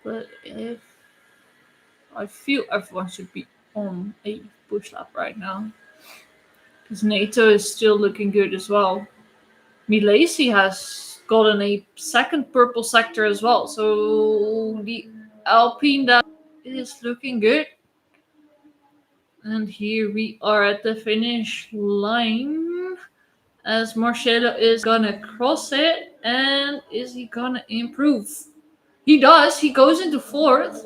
But if I feel everyone should be on a push lap right now. Because Nato is still looking good as well. Milesi has gotten a second purple sector as well. So the Alpine that is looking good. And here we are at the finish line. As Marcello is gonna cross it. And is he gonna improve? He does. He goes into 4th.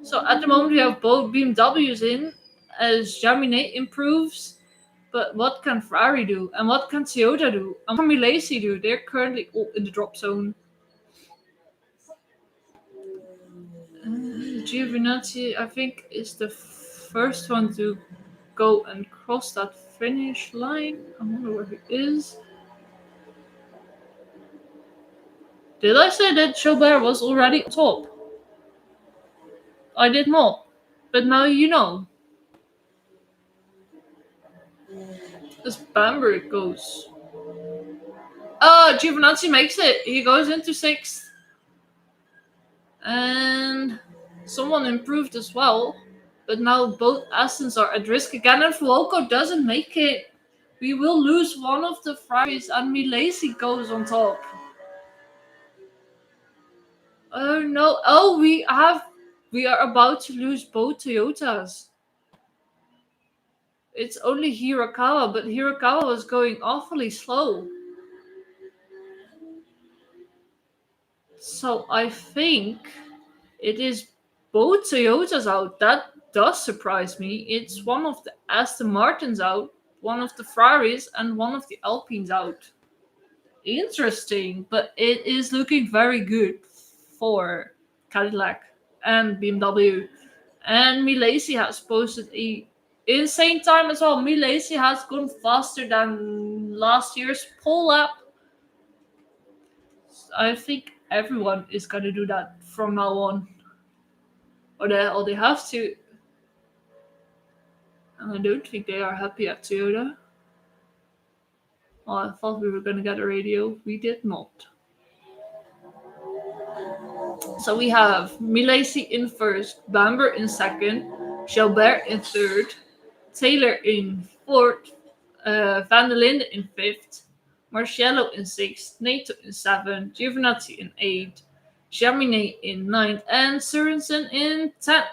So at the moment we have both BMWs in. As Jaminet improves. But what can Ferrari do? And what can Toyota do? And what can Milesi do? They're currently all in the drop zone. Giovinazzi, I think, is the first one to go and cross that finish line. I wonder where he is. Did I say that Chaubert was already on top? I did not. But now you know. As Bamberg goes. Oh, Giovinazzi makes it. He goes into 6th. And someone improved as well. But now both Astons are at risk again. And Fuoco doesn't make it. We will lose one of the Ferraris. And Milesi goes on top. Oh no. Oh, we have We are about to lose both Toyotas. It's only Hirakawa, but Hirakawa was going awfully slow. So I think it is both Toyotas out. That does surprise me. It's one of the Aston Martins out, one of the Ferraris, and one of the Alpines out. Interesting, but it is looking very good for Cadillac and BMW. And Milesi has posted a insane time as well. Milesi has gone faster than last year's pole lap. I think everyone is gonna do that from now on, or they have to. And I don't think they are happy at Toyota. Oh, I thought we were gonna get a radio. We did not. So we have Milesi in first, Bamber in second, Gilbert in third, Taylor in fourth, Van der Linde in fifth, Marciello in sixth, Nato in seventh, Giovinazzi in eighth, Jaminet in ninth, and Sorensen in 10th.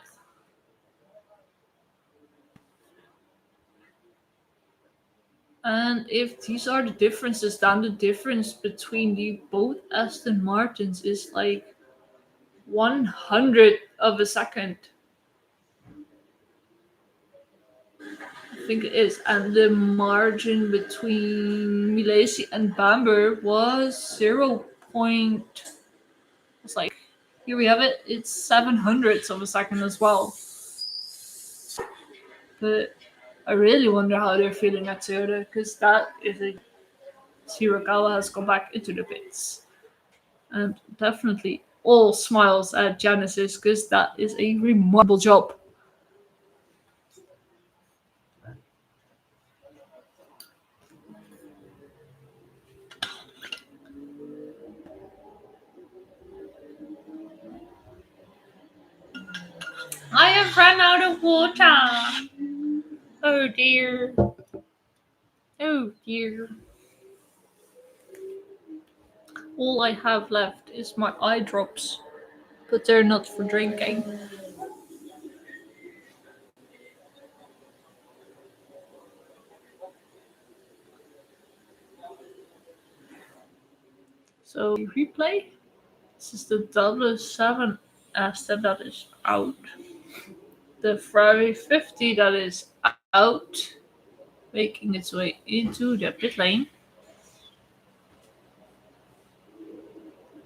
And if these are the differences, then the difference between the both Aston Martins is like 100 of a second. I think it is. And the margin between Milesi and Bamber was 0. It's like, here we have it. It's 700ths of a second as well. But I really wonder how they're feeling at Toyota, because that is a Hirakawa has come back into the pits. And definitely all smiles at Genesis, because that is a remarkable job. I have run out of water. Oh dear. Oh dear. All I have left is my eye drops, but they're not for drinking. So replay. This is the 007 Aston that is out. The Ferrari 50 that is out, making its way into the pit lane.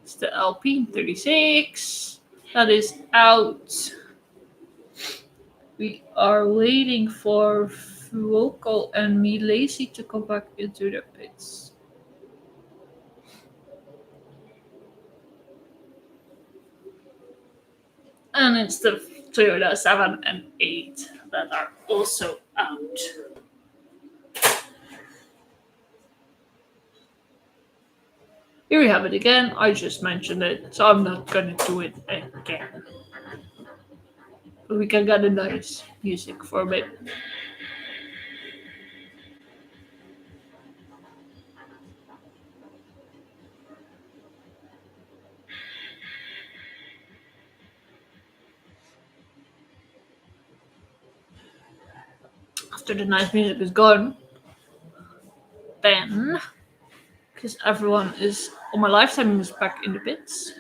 It's the Alpine 36 that is out. We are waiting for Fuoco and Milesi to come back into the pits. And it's the Toyota 7 and 8 that are also out. Here we have it again. I just mentioned it, so I'm not gonna do it again. But we can get a nice music for a bit. After the nice music is gone, then, because everyone is on my lifetime is back in the pits,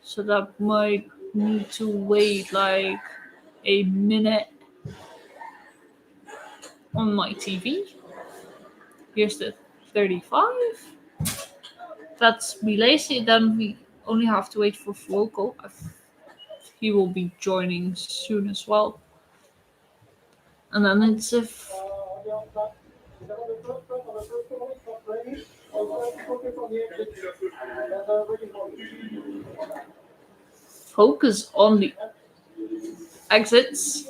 so that might need to wait like a minute on my TV. Here's the 35. That's Milesi. Then we only have to wait for Fuoco. He will be joining soon as well. And then it's if focus on the exits.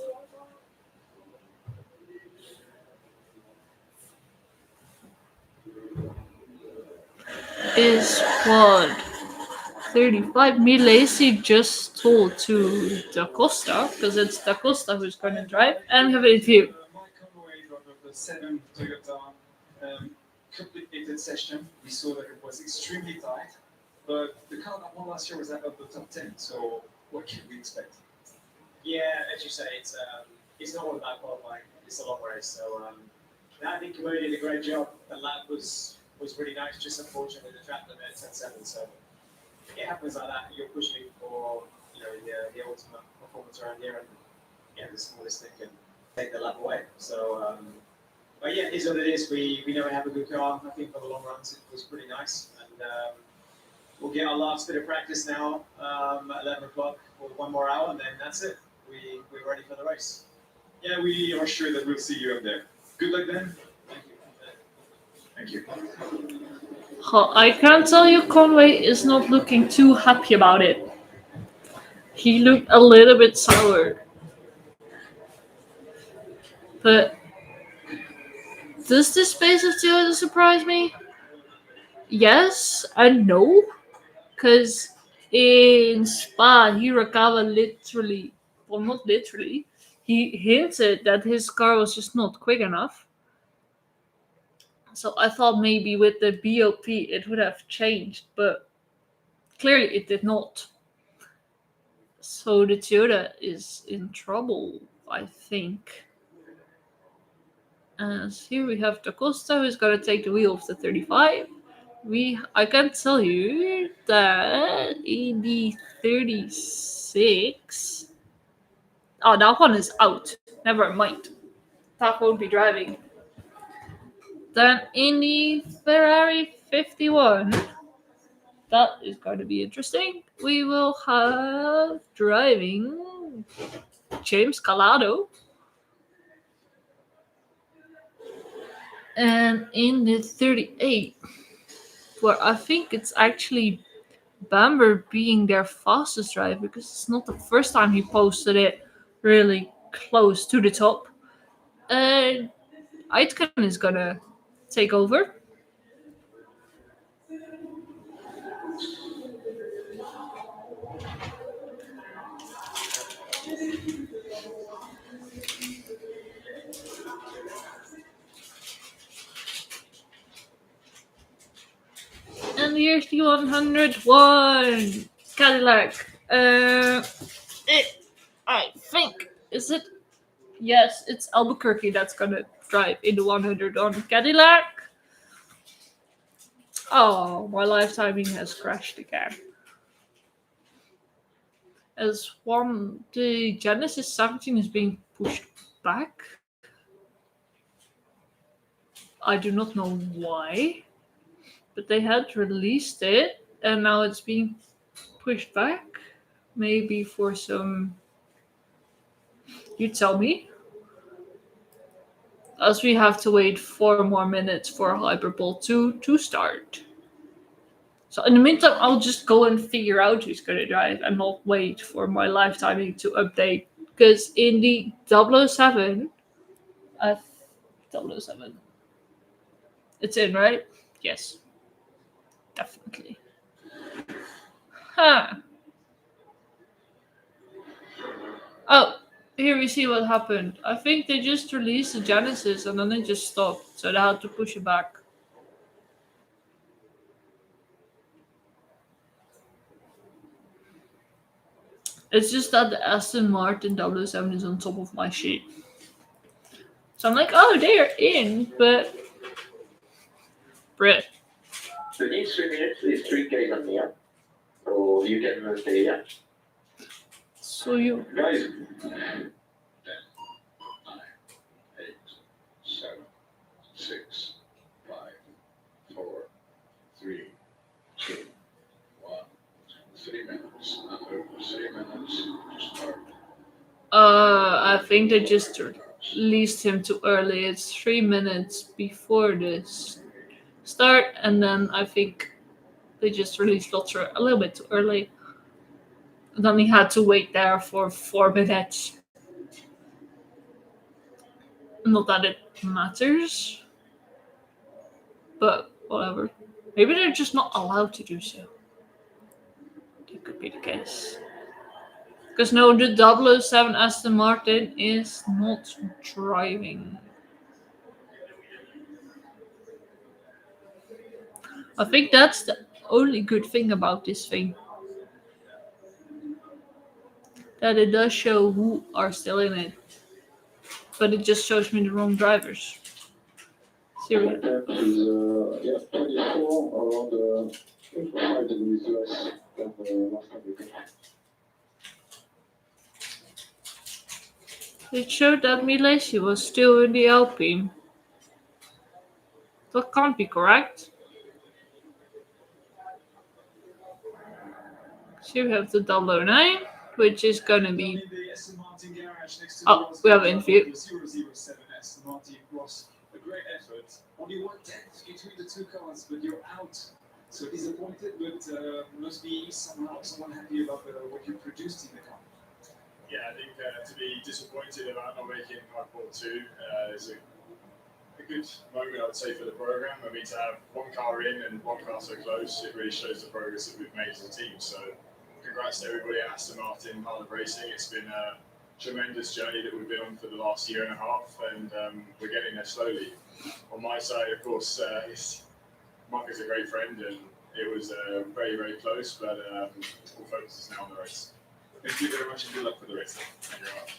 Is what 35 Milesi just told to Da Costa, because it's Da Costa who's going to drive, and have a view. My convoy of the 7 Toyota complicated session, we saw that it was extremely tight, but the car that won last year was out of the top 10, so what can we expect? Yeah, as you say, it's not all about qualifying. It's a long race, so I think Kamui did a great job. The lap was really nice. Just unfortunately the track limit at 10.7, so it happens like that. You're pushing for the ultimate performance around here, and the smallest thing can take the lap away. So, but yeah, it is what it is. We know we have a good car. I think for the long runs it was pretty nice, and we'll get our last bit of practice now at 11 o'clock for 1 more hour, and then that's it. We're ready for the race. Yeah, we are sure that we'll see you up there. Good luck then. Thank you. Thank you. I can tell you Conway is not looking too happy about it. He looked a little bit sour. But does this space of Toyota surprise me? Yes and no. Because in Spa, Hirakawa literally, well, not literally, he hinted that his car was just not quick enough. So I thought maybe with the BOP it would have changed, but clearly it did not. So the Toyota is in trouble, I think. As here we have Da Costa, who's gonna take the wheel of the 35. I can tell you that in the 36. Oh, that one is out. Never mind. That won't be driving. Then in the Ferrari 51, that is going to be interesting. We will have driving James Calado. And in the 38, where I think it's actually Bamber being their fastest driver, because it's not the first time he posted it really close to the top. Aitken is gonna take over. And here's the 101 Cadillac. I think, is it? Yes, it's Albuquerque that's gonna drive in the 101 Cadillac. Oh, my live timing has crashed again. As the Genesis 17 is being pushed back. I do not know why, but they had released it and now it's being pushed back. Maybe for some. You tell me. As we have to wait 4 more minutes for Hyperpole 2 to start. So in the meantime, I'll just go and figure out who's going to drive and not wait for my live timing to update. Because in the 007, 007, it's in, right? Yes. Definitely. Huh. Oh, here we see what happened. I think they just released the Genesis and then they just stopped. So they had to push it back. It's just that the Aston Martin 007 is on top of my sheet. So I'm like, oh, they're in, but... Brit. The next 3 minutes is 3K on the app. So you can stay, yeah. So you... Guys. 10, 9, 8, 7, 6, 5, 4, 3, 2, 1. 3 minutes. Under 3 minutes to start. I think they just released him too early. It's 3 minutes before this start, and then I think they just released Lotzer a little bit too early. And then he had to wait there for 4 minutes. Not that it matters, but whatever. Maybe they're just not allowed to do so. That could be the case. Because no, the 007 Aston Martin is not driving. I think that's the only good thing about this thing. that it does show who are still in it, but it just shows me the wrong drivers. Seriously. That is, yeah, 24 around 5 degrees less than last time we came. It showed that Milesi was still in the Alpine. That can't be correct. So we have the 009, which is gonna Down be. in the Aston Martin garage next to Oh, the we have an interview. 007 Aston Martin Cross. A great effort. Only 1/10 between the two cars, but you're out. So disappointed, but must be someone happy about what you produced in the car. Yeah, I think to be disappointed about not making Hyperpole 2 is a good moment, I would say, for the program. I mean, to have one car in and one car so close, it really shows the progress that we've made as a team. So, congrats to everybody at Aston Martin, Part of Racing. It's been a tremendous journey that we've been on for the last year and a half, and we're getting there slowly. On my side, of course, Mark is a great friend, and it was very, very close, but all focus is now on the race. Thank you very much and good luck for the race. Thank you very much.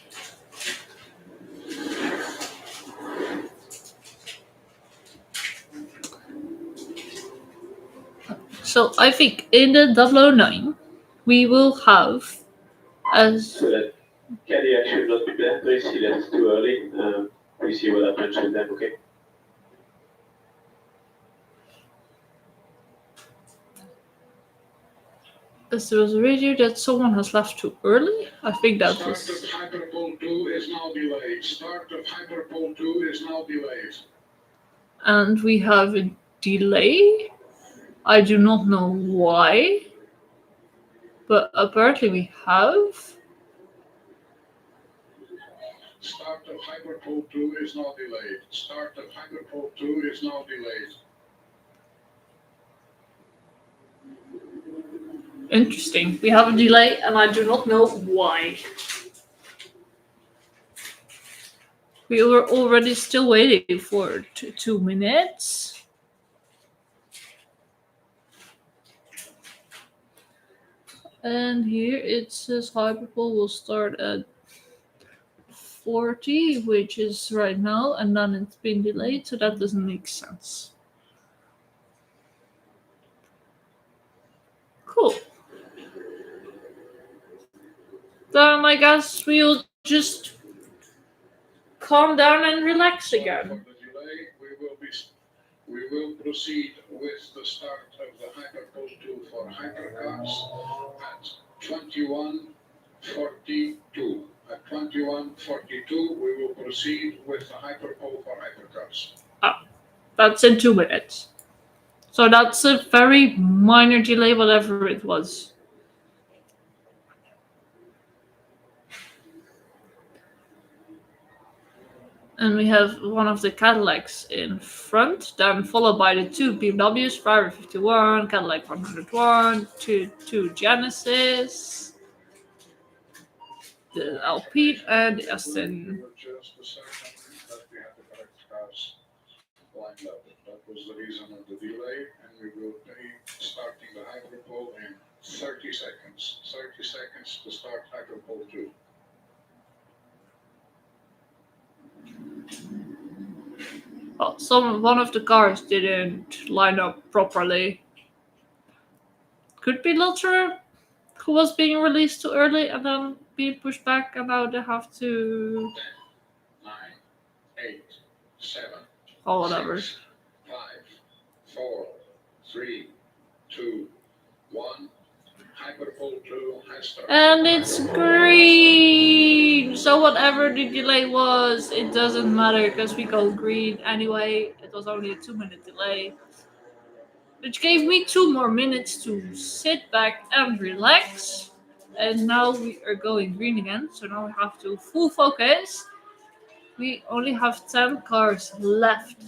So I think in the 009 we will have as So that Cadillac should not be there. Please see that it's too early. We see what happens with them, okay? as there was a radio that someone has left too early. I think that Start was. of Hyperpole 2 is now delayed. Start of Hyperpole 2 is now delayed. And we have a delay. I do not know why, but apparently we have. Start of Hyperpole 2 is now delayed. Start of Hyperpole 2 is now delayed. Interesting. We have a delay, and I do not know why. We were already still waiting for 2 minutes. And here it says Hyperpole will start at 40, which is right now, and then it's been delayed, so that doesn't make sense. Cool. Then I guess we'll just calm down and relax again. For the delay, we will proceed with the start of the Hyperpole 2 for hypercars at 21:42. At 21:42, we will proceed with the Hyperpole for hypercars. That's in 2 minutes. So that's a very minor delay, whatever it was. And we have one of the Cadillacs in front, then followed by the 2 BMWs, Ferrari 51, Cadillac 101, two Genesis, the Alpine, and the Aston. Just a second that we have the correct cars lined up. That was the reason of the delay, and we will be starting the Hyperpole in 30 seconds. 30 seconds to start Hyperpole 2. Well, one of the cars didn't line up properly. Could be Lotter, who was being released too early and then being pushed back, and now they have to. 10, 9, 8, 7, Oh, whatever. 6, 5, 4, 3, 2, 1. Hyperpole 2 has started. And it's green! So whatever the delay was, it doesn't matter because we go green anyway. It was only a 2-minute delay, which gave me 2 more minutes to sit back and relax. And now we are going green again, so now we have to full focus. We only have 10 cars left.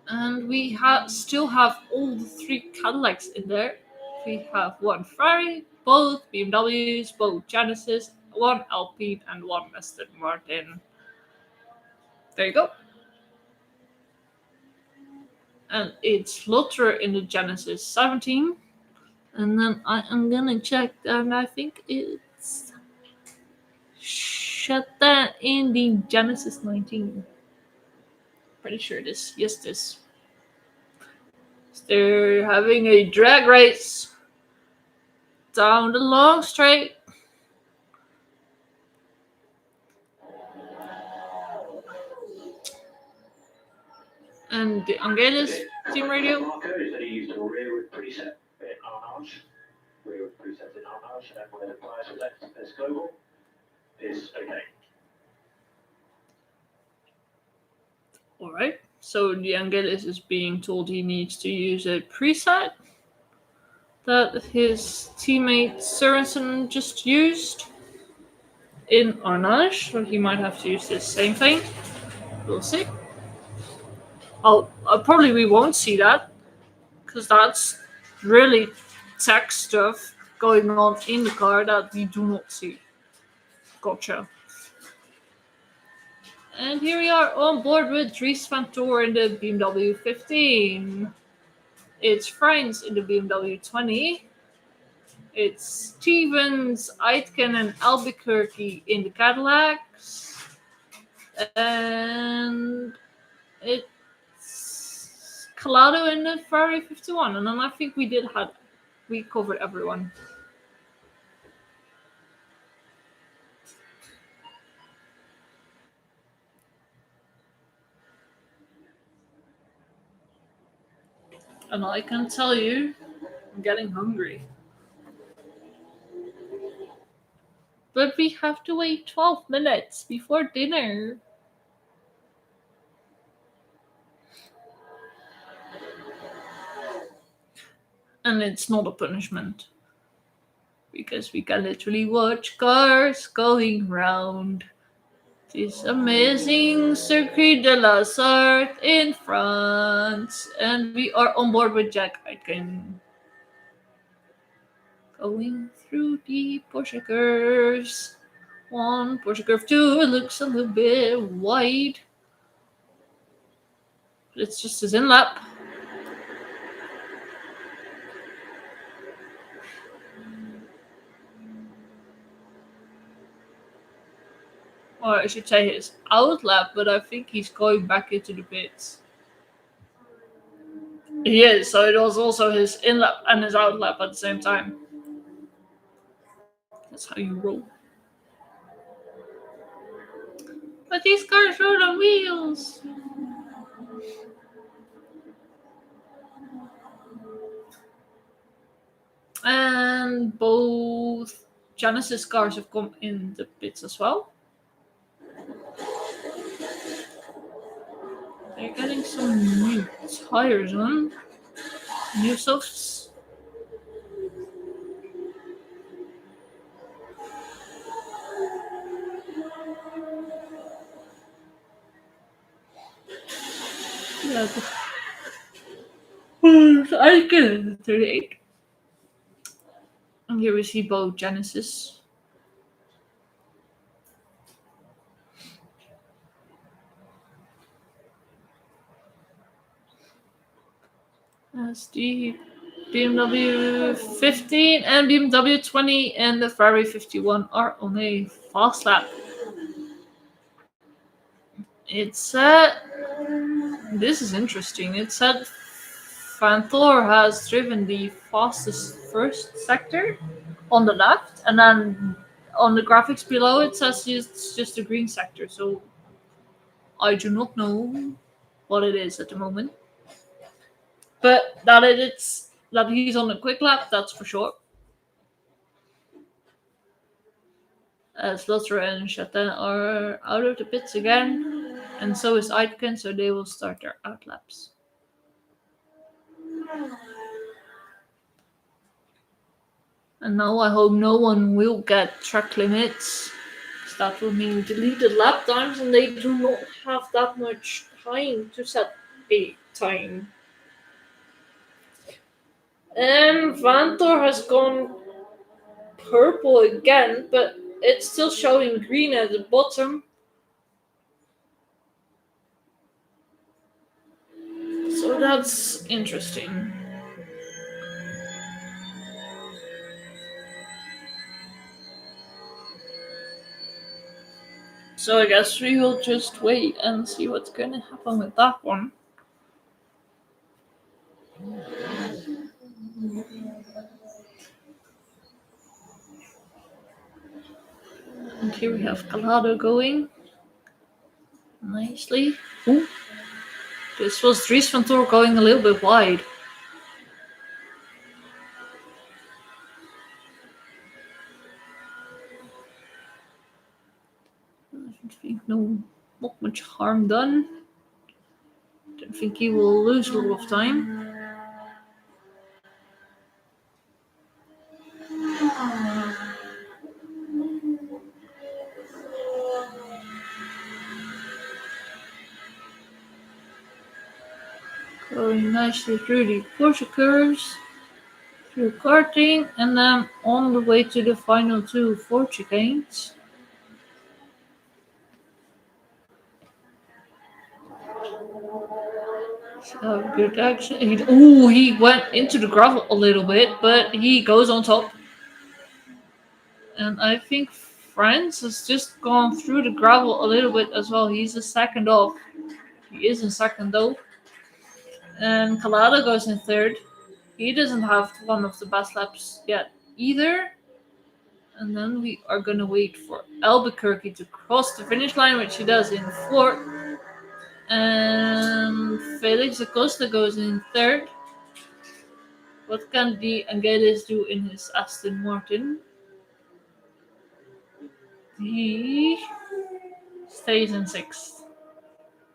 And we still have all the 3 Cadillacs in there. We have 1 Ferrari, both BMWs, both Genesis, 1 Alpine, and 1 Aston Martin. There you go. And it's Lotter in the Genesis 17, And then I am gonna check, and I think it's shut that in the Genesis 19. Pretty sure this. Yes, this. They're having a drag race down the long straight. And the Angelis team radio. Marco is that he used a rearward preset in Arnage. Rearward preset in Arnage, and where the bias was S global is okay. Alright, so the Angelis is being told he needs to use a preset that his teammate Sørensen just used in Arnage, so he might have to use the same thing. We'll see. Probably we won't see that, because that's really tech stuff going on in the car that we do not see. Gotcha. And here we are on board with Dries van Toor in the BMW 15. It's Franz in the BMW 20. It's Stevens, Aitken, and Albuquerque in the Cadillacs. And it's Collado in the Ferrari 51. And then I think we covered everyone. And I can tell you, I'm getting hungry. But we have to wait 12 minutes before dinner. And it's not a punishment. Because we can literally watch cars going round this amazing Circuit de la Sarthe in France. And we are on board with Jack Aitken. Going through the Porsche curves. One Porsche curve 2 looks a little bit wide. But it's just his in lap. Or I should say his out lap, but I think he's going back into the pits. He is, so it was also his in lap and his out lap at the same time. That's how you roll. But these cars roll on wheels. And both Genesis cars have come in the pits as well. They're getting some new tires on. New softs. Yeah. I get it. 38. And here we see both Genesis. As the BMW 15 and BMW 20 and the Ferrari 51 are on a fast lap. It's this is interesting. It said Van Thor has driven the fastest first sector on the left, and then on the graphics below it says it's just a green sector. So I do not know what it is at the moment. But that he's on a quick lap, that's for sure. As Lotter and Chatin are out of the pits again, and so is Aitken, so they will start their out laps. And now I hope no one will get track limits, because that will mean deleted lap times, and they do not have that much time to set a time. And Vantor has gone purple again, but it's still showing green at the bottom. So that's interesting. So I guess we will just wait and see what's gonna happen with that one. And here we have Calado going nicely. Ooh. This was Dries van Tor going a little bit wide. I think not much harm done. Don't think he will lose a lot of time. Going nicely through the Porsche curves, through karting, and then on the way to the final two Ford chicanes. So good action. He went into the gravel a little bit, but he goes on top. And I think Franz has just gone through the gravel a little bit as well. He's a second off. He is in second though. And Calada goes in third. He doesn't have one of the best laps yet either. And then we are gonna wait for Albuquerque to cross the finish line, which he does in fourth. And Felix Acosta goes in third. What can the Angelis do in his Aston Martin? He stays in sixth.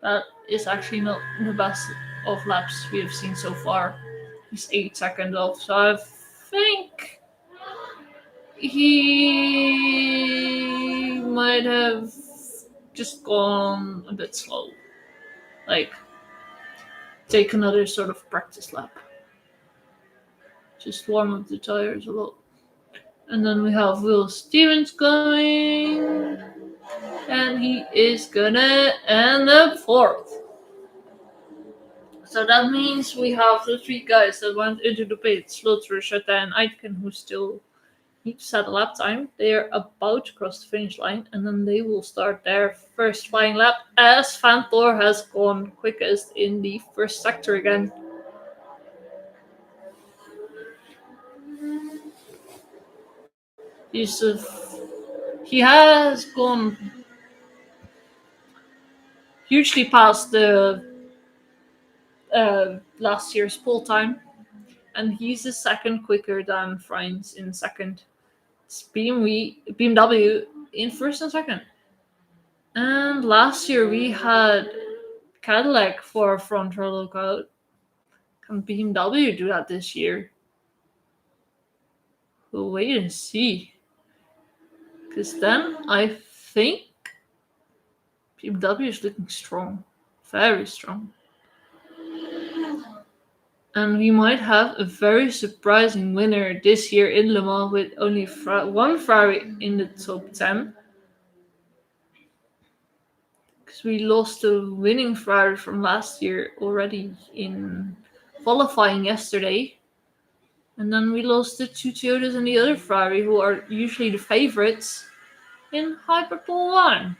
That is actually not the best of laps we have seen so far. He's 8 seconds off, so I think he might have just gone a bit slow. Like, take another sort of practice lap. Just warm up the tires a lot. And then we have Will Stevens going. And he is gonna end up fourth. So that means we have the three guys that went into the pits, Slaughter, Chatin, and Aitken, who still need to set a lap time. They are about to cross the finish line, and then they will start their first flying lap, as Van Thor has gone quickest in the first sector again. He has gone hugely past the last year's pole time, and he's a second quicker than Franz in second. It's BMW in first and second. And last year we had Cadillac for front row lookout. Can BMW do that this year? We'll wait and see. Because then I think BMW is looking strong. Very strong. And we might have a very surprising winner this year in Le Mans with only one Ferrari in the top 10. Because we lost the winning Ferrari from last year already in qualifying yesterday. And then we lost the two Toyotas and the other Ferrari, who are usually the favorites, in Hyperpole 1.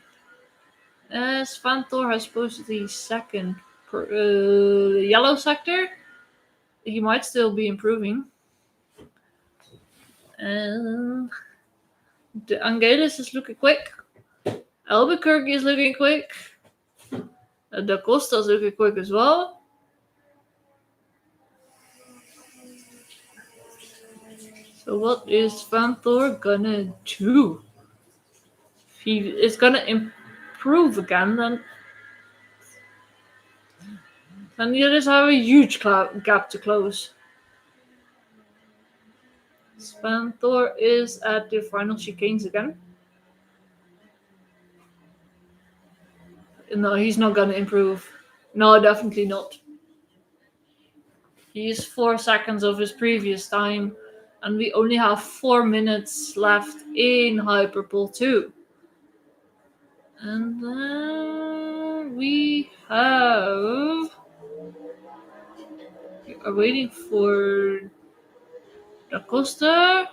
As Van Thor has posted the second yellow sector, he might still be improving. And the Angelis is looking quick. Albuquerque is looking quick. Da Costa is looking quick as well. So what is Van Thor gonna do? If he is gonna improve again, then the others have a huge gap to close. Van Thor is at the final chicanes again. No, he's not gonna improve. No, definitely not. He's 4 seconds of his previous time, and we only have 4 minutes left in Hyperpole 2. And then we are waiting for Da Costa.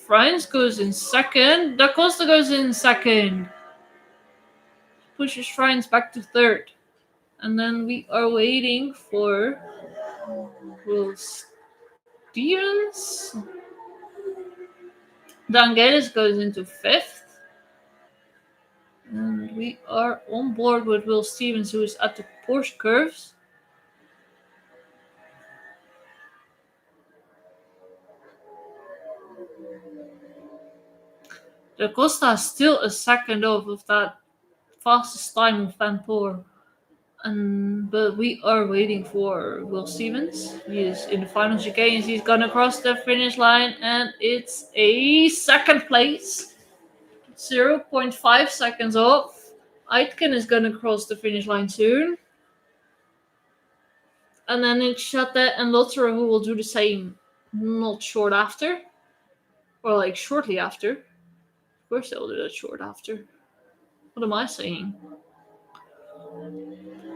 Franz goes in second. Da Costa goes in second. pushes Friends back to third. And then we are waiting for Will Stevens. Dangelis goes into fifth. And we are on board with Will Stevens, who is at the Porsche curves. Da Costa is still a second off of that fastest time of Van Poor. But we are waiting for Will Stevens. He is in the final chicane. He's gonna cross the finish line, and it's a second place. 0.5 seconds off. Aitken is gonna cross the finish line soon. And then it's Chatet and Lotterer who will do the same not short after. Or like shortly after. Of course they'll do that short after. What am I saying?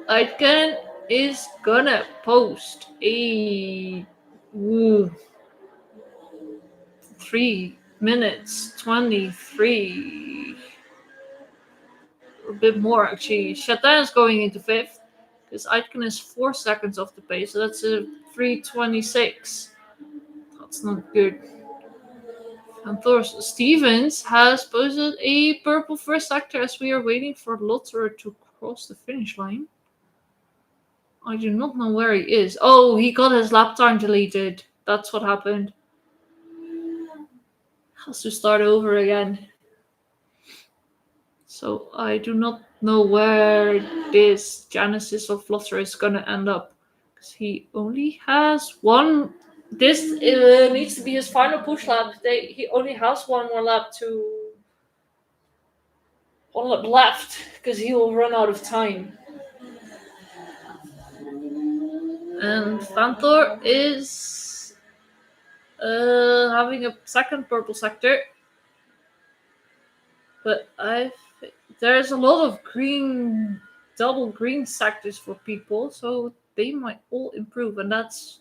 Aitken is gonna post a 3 minutes 23. A bit more actually. Chatin is going into fifth because Aitken is 4 seconds off the pace, so that's a 3:26. That's not good. And Thor Stevens has posted a purple first sector as we are waiting for Lotterer to cross the finish line. I do not know where he is. Oh, he got his lap time deleted. That's what happened. Has to start over again. So I do not know where this Genesis of Lotterer is gonna end up. Because he only has one. This needs to be his final push lap. He only has one more lap one lap left because he will run out of time. And Fantor is having a second purple sector. But there's a lot of double green sectors for people, so they might all improve. And that's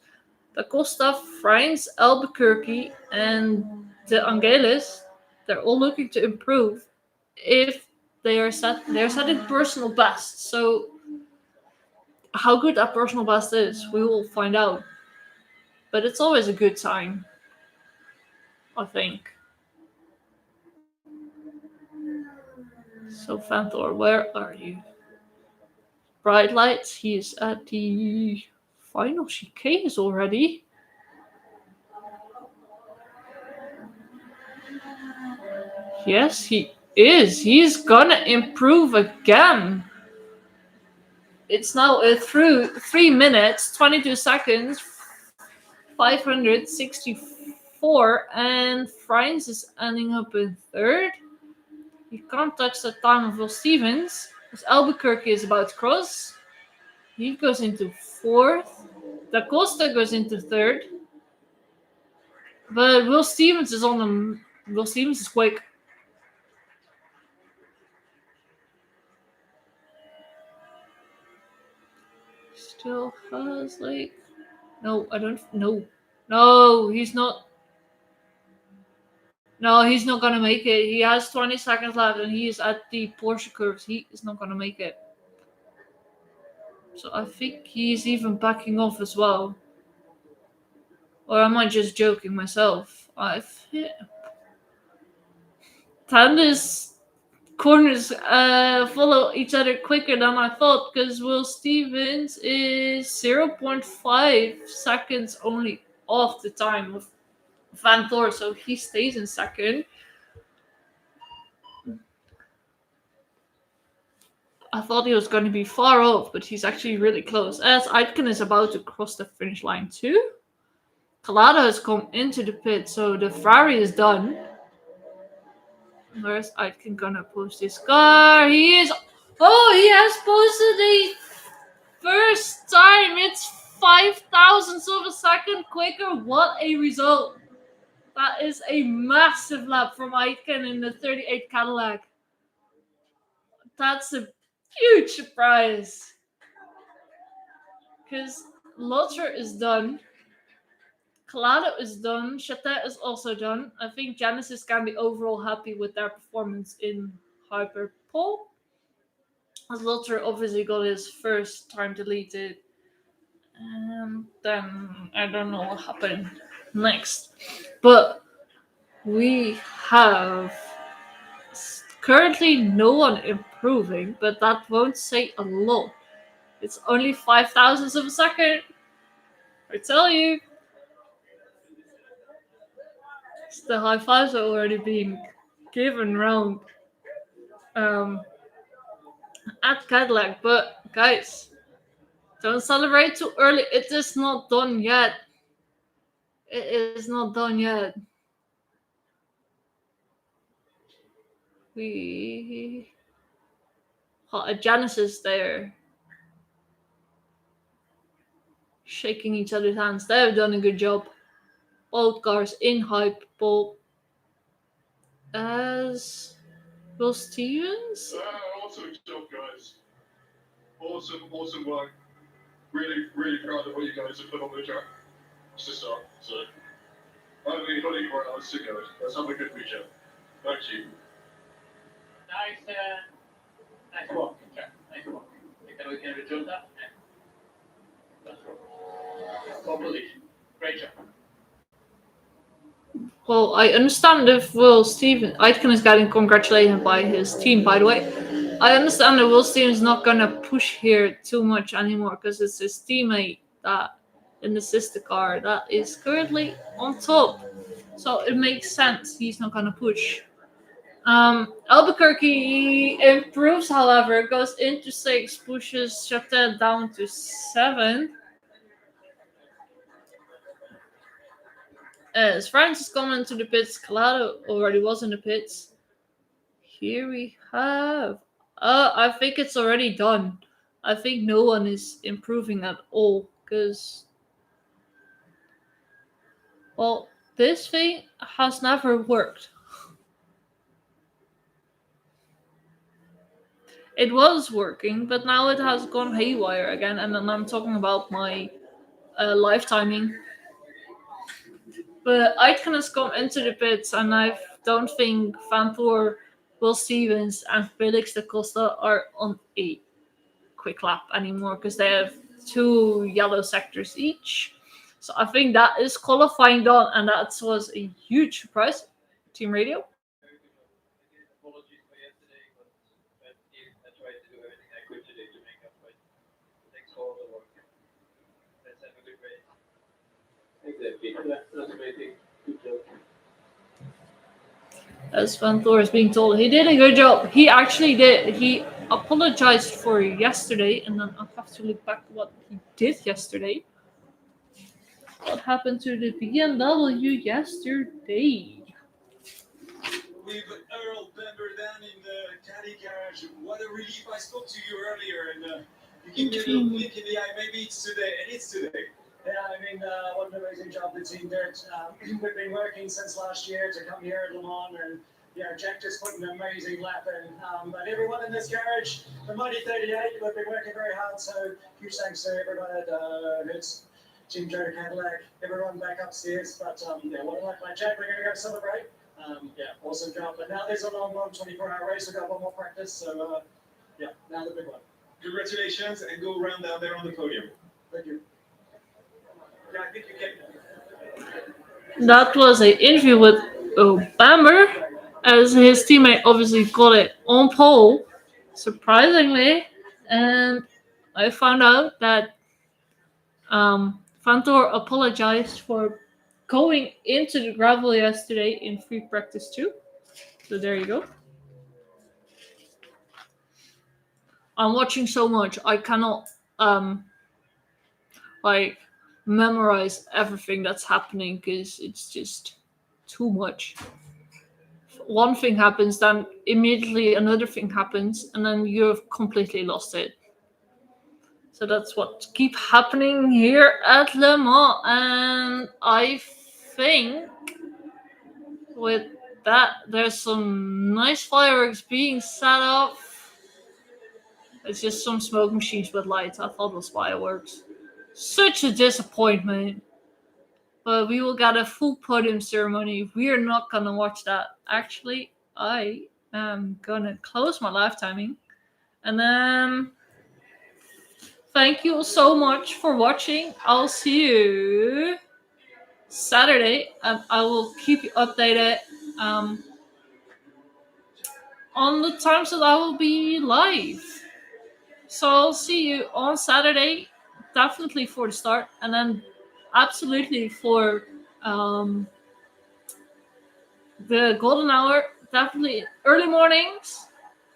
Da Costa, Friends, Albuquerque, and the Angelis. They're all looking to improve if they're setting personal bests. So how good that personal best is, we will find out. But it's always a good sign, I think. So Fanthor, where are you? Bright lights, he is at the final chicanes already. Yes, he is. He's gonna improve again. It's now through 3 minutes, 22 seconds, 564, and Friends is ending up in third. He can't touch the time of Will Stevens, because Albuquerque is about to cross. He goes into fourth. Da Costa goes into third. But Will Stevens is on them. Will Stevens is quick. Still has no, I don't know. No, he's not. No, he's not gonna make it. He has 20 seconds left and he is at the Porsche curves. He is not gonna make it. So I think he's even backing off as well. Or am I just joking myself? Tanda's corners follow each other quicker than I thought because Will Stevens is 0.5 seconds only off the time of Van Thor, so he stays in second. I thought he was going to be far off, but he's actually really close. As Aitken is about to cross the finish line too. Kalada has come into the pit, so the Ferrari is done. Where's Aitken gonna post his car? He has posted a first time. It's 5,000ths of a second quicker. What a result. That is a massive lap from Aitken in the 38 Cadillac. That's a huge surprise. Because Lotterer is done. Kalado is done. Chatet is also done. I think Genesis can be overall happy with their performance in Hyperpole. As Lotter obviously got his first time deleted, and then I don't know what happened next. But we have currently no one improving, but that won't say a lot. It's only 5,000ths of a second. I tell you, the high fives are already being given round um, at Cadillac. But guys, don't celebrate too early. It is not done yet. It is not done yet. We a Genesis there, shaking each other's hands. They have done a good job. Both cars in Hyperpole. As Will Stevens? Awesome job, guys. Awesome work. Really proud of what you guys have put on the track to start. So, I don't think anywhere else to go. Let's have a good weekend. Thank you. Nice walk. Nice walk. Think that we can resume that? Yeah. That's right. Completion. Great job. Well, I understand if Will Stevens. Aitken is getting congratulated by his team, by the way. I understand that Will Stevens is not gonna push here too much anymore because it's his teammate that in the sister car that is currently on top. So it makes sense he's not gonna push. Albuquerque improves, however, goes into 6, pushes Chatel down to 7. As Francis coming into the pits, Calado already was in the pits. Here we have. I think it's already done. I think no one is improving at all because, well, this thing has never worked. It was working, but now it has gone haywire again, and then I'm talking about my live timing. But Aitken has come into the pits, and I don't think Van Thor, Will Stevens, and Felix da Costa are on a quick lap anymore because they have 2 yellow sectors each. So I think that is qualifying done, and that was a huge surprise. Team Radio. Apologies for yesterday, but I tried to do everything I could today to make up for it. Thanks for all the work. Let's have a good race. Exactly. That's amazing. Good job. As Van Thor is being told, he did a good job. He actually did. He apologized for yesterday, and then I'll have to look back what he did yesterday. What happened to the BMW yesterday? With Earl Bamber down in the caddy garage. What a relief. I spoke to you earlier and you gave me a little blink in the eye. Maybe it's today, and it's today. Yeah, I mean, what an amazing job the team did. We've been working since last year to come here at Le Mans, and Jack just put an amazing lap in. But everyone in this garage, the Mighty 38, we've been working very hard, so huge thanks to everyone at Hertz, Team Joe Cadillac, everyone back upstairs. But what a lap by Jack, we're going to go celebrate. Awesome job. But now there's a long 24-hour race. We've got one more practice, so now the big one. Congratulations, and go round down there on the podium. Thank you. Yeah, I think you can. That was an interview with Bamber, as his teammate obviously got it on pole, surprisingly, and I found out that Fantor apologized for going into the gravel yesterday in free practice too. So there you go. I'm watching so much I cannot like memorize everything that's happening because it's just too much. One thing happens, then immediately another thing happens, and then you've completely lost it. So that's what keeps happening here at Le Mans, and I think with that there's some nice fireworks being set up. It's just some smoke machines with lights. I thought it was fireworks. Such a disappointment. But we will get a full podium ceremony. We're not gonna watch that. Actually, I am gonna close my live timing And then thank you so much for watching. I'll see you Saturday, and I will keep you updated on the times that I will be live. So I'll see you on Saturday, definitely for the start, and then absolutely for the golden hour, definitely early mornings,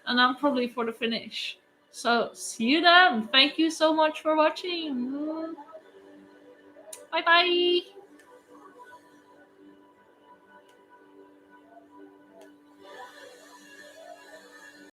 and then probably for the finish. So see you then. Thank you so much for watching. Bye bye.